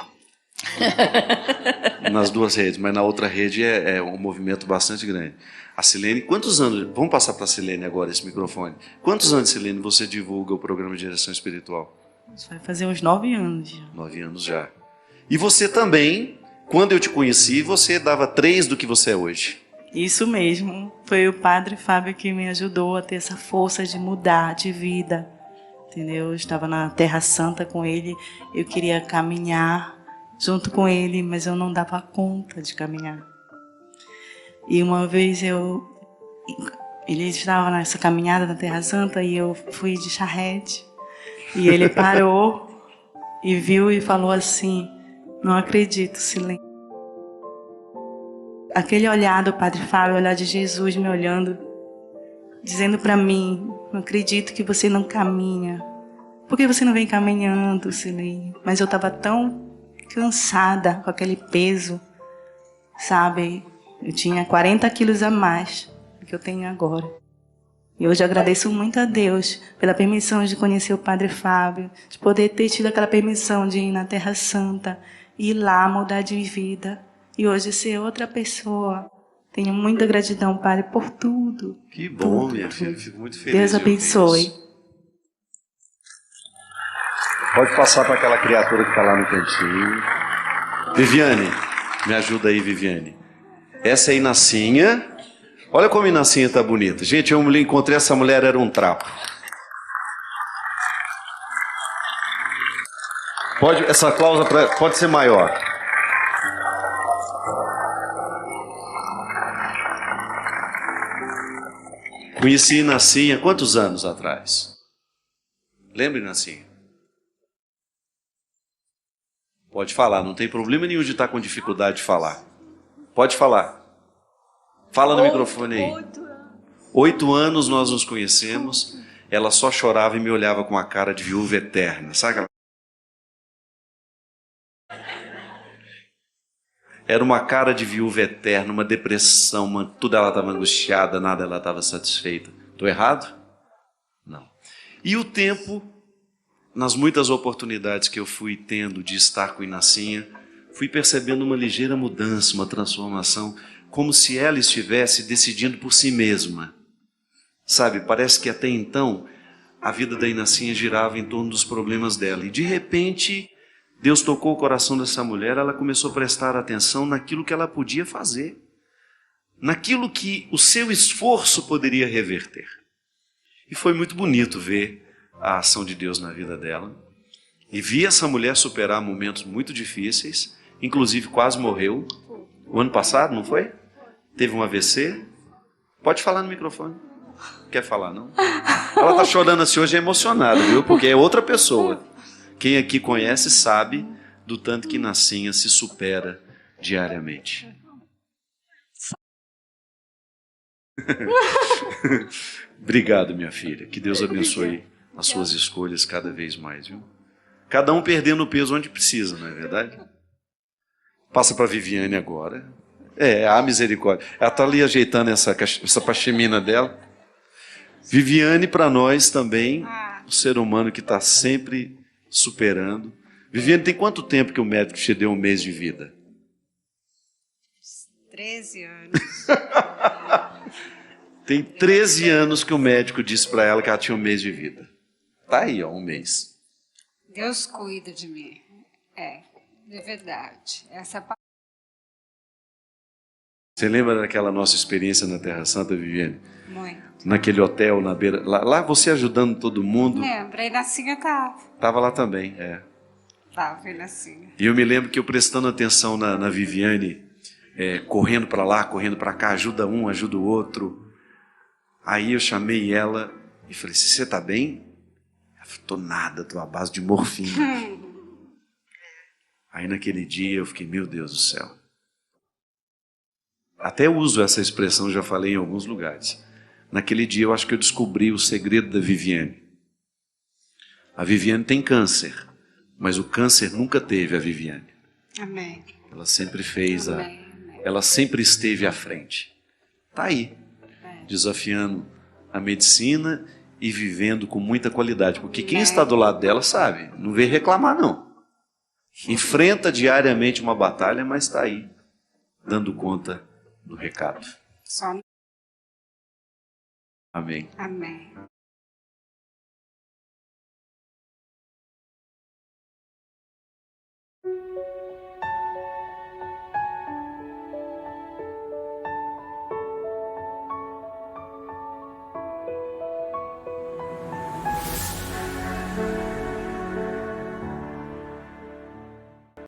Speaker 5: nas duas redes, mas na outra rede é um movimento bastante grande. A Silene, quantos anos, vamos passar para a Silene agora esse microfone, quantos anos, Silene, você divulga o programa de direção espiritual?
Speaker 7: Isso vai fazer uns 9 anos já.
Speaker 5: 9 anos já. E você também, quando eu te conheci, você dava 3 do que você é hoje.
Speaker 7: Isso mesmo. Foi o Padre Fábio que me ajudou a ter essa força de mudar de vida. Entendeu? Eu estava na Terra Santa com ele, eu queria caminhar junto com ele, mas eu não dava conta de caminhar. E uma vez ele estava nessa caminhada na Terra Santa e eu fui de charrete. E ele parou e viu e falou assim: não acredito, Silene. Aquele olhar do Padre Fábio, o olhar de Jesus me olhando, dizendo para mim: não acredito que você não caminha. Por que você não vem caminhando, Silene? Mas eu estava tão cansada com aquele peso, sabe? Eu tinha 40 quilos a mais do que eu tenho agora. E hoje eu agradeço muito a Deus pela permissão de conhecer o Padre Fábio, de poder ter tido aquela permissão de ir na Terra Santa, ir lá, mudar de vida. E hoje ser outra pessoa. Tenho muita gratidão, Padre, por tudo.
Speaker 5: Que bom,
Speaker 7: tudo,
Speaker 5: minha
Speaker 7: tudo.
Speaker 5: filha, fico muito feliz.
Speaker 7: Deus
Speaker 5: de ouvir
Speaker 7: abençoe.
Speaker 5: isso. Pode passar para aquela criatura que está lá no cantinho. Viviane, me ajuda aí, Viviane. Essa é a Inacinha. Olha como a Inacinha está bonita. Gente, eu encontrei essa mulher, era um trapo. Essa cláusula pode ser maior. Conheci Inacinha quantos anos atrás? Lembra, Inacinha? Pode falar, não tem problema nenhum de estar com dificuldade de falar. Pode falar. Fala no microfone aí. 8 anos nós nos conhecemos, ela só chorava e me olhava com a cara de viúva eterna. Sabe aquela... Era uma cara de viúva eterna, uma depressão, tudo ela estava angustiada, nada ela estava satisfeita. Estou errado? Não. E o tempo, nas muitas oportunidades que eu fui tendo de estar com Inacinha, fui percebendo uma ligeira mudança, uma transformação, como se ela estivesse decidindo por si mesma. Sabe, parece que até então a vida da Inacinha girava em torno dos problemas dela. E de repente, Deus tocou o coração dessa mulher, ela começou a prestar atenção naquilo que ela podia fazer, naquilo que o seu esforço poderia reverter. E foi muito bonito ver a ação de Deus na vida dela. E vi essa mulher superar momentos muito difíceis, inclusive quase morreu. O ano passado, não foi? Teve um AVC. Pode falar no microfone. Quer falar, não? Ela está chorando assim hoje, é emocionada, viu? Porque é outra pessoa. Quem aqui conhece sabe do tanto que Inacinha se supera diariamente. Obrigado, minha filha. Que Deus abençoe as suas escolhas cada vez mais, viu? Cada um perdendo o peso onde precisa, não é verdade? Passa para a Viviane agora. A misericórdia. Ela está ali ajeitando essa pachemina dela. Viviane, para nós também, o ser humano que está sempre superando. Viviane, tem quanto tempo que o médico te deu 1 mês de vida?
Speaker 8: 13 anos.
Speaker 5: Tem 13 anos que o médico disse para ela que ela tinha 1 mês de vida. Tá aí, 1 mês.
Speaker 8: Deus cuida de mim. De verdade.
Speaker 5: Você lembra daquela nossa experiência na Terra Santa, Viviane?
Speaker 8: Muito.
Speaker 5: Naquele hotel na beira. Lá você ajudando todo mundo.
Speaker 8: Lembra, a Inacinha estava.
Speaker 5: Estava lá também,
Speaker 8: Estava, a Inacinha.
Speaker 5: E eu me lembro que eu prestando atenção na Viviane, correndo para lá, correndo para cá, ajuda um, ajuda o outro. Aí eu chamei ela e falei: você está bem? Tô nada, tô à base de morfina. Aí naquele dia eu fiquei, meu Deus do céu. Até uso essa expressão, já falei em alguns lugares. Naquele dia eu acho que eu descobri o segredo da Viviane. A Viviane tem câncer, mas o câncer nunca teve a Viviane.
Speaker 8: Amém.
Speaker 5: Ela sempre fez
Speaker 8: Amém.
Speaker 5: ela sempre esteve à frente. Tá aí, desafiando a medicina e vivendo com muita qualidade, porque quem está do lado dela sabe, não vem reclamar não. Enfrenta diariamente uma batalha, mas está aí, dando conta do recado.
Speaker 8: Só.
Speaker 5: Amém.
Speaker 8: Amém.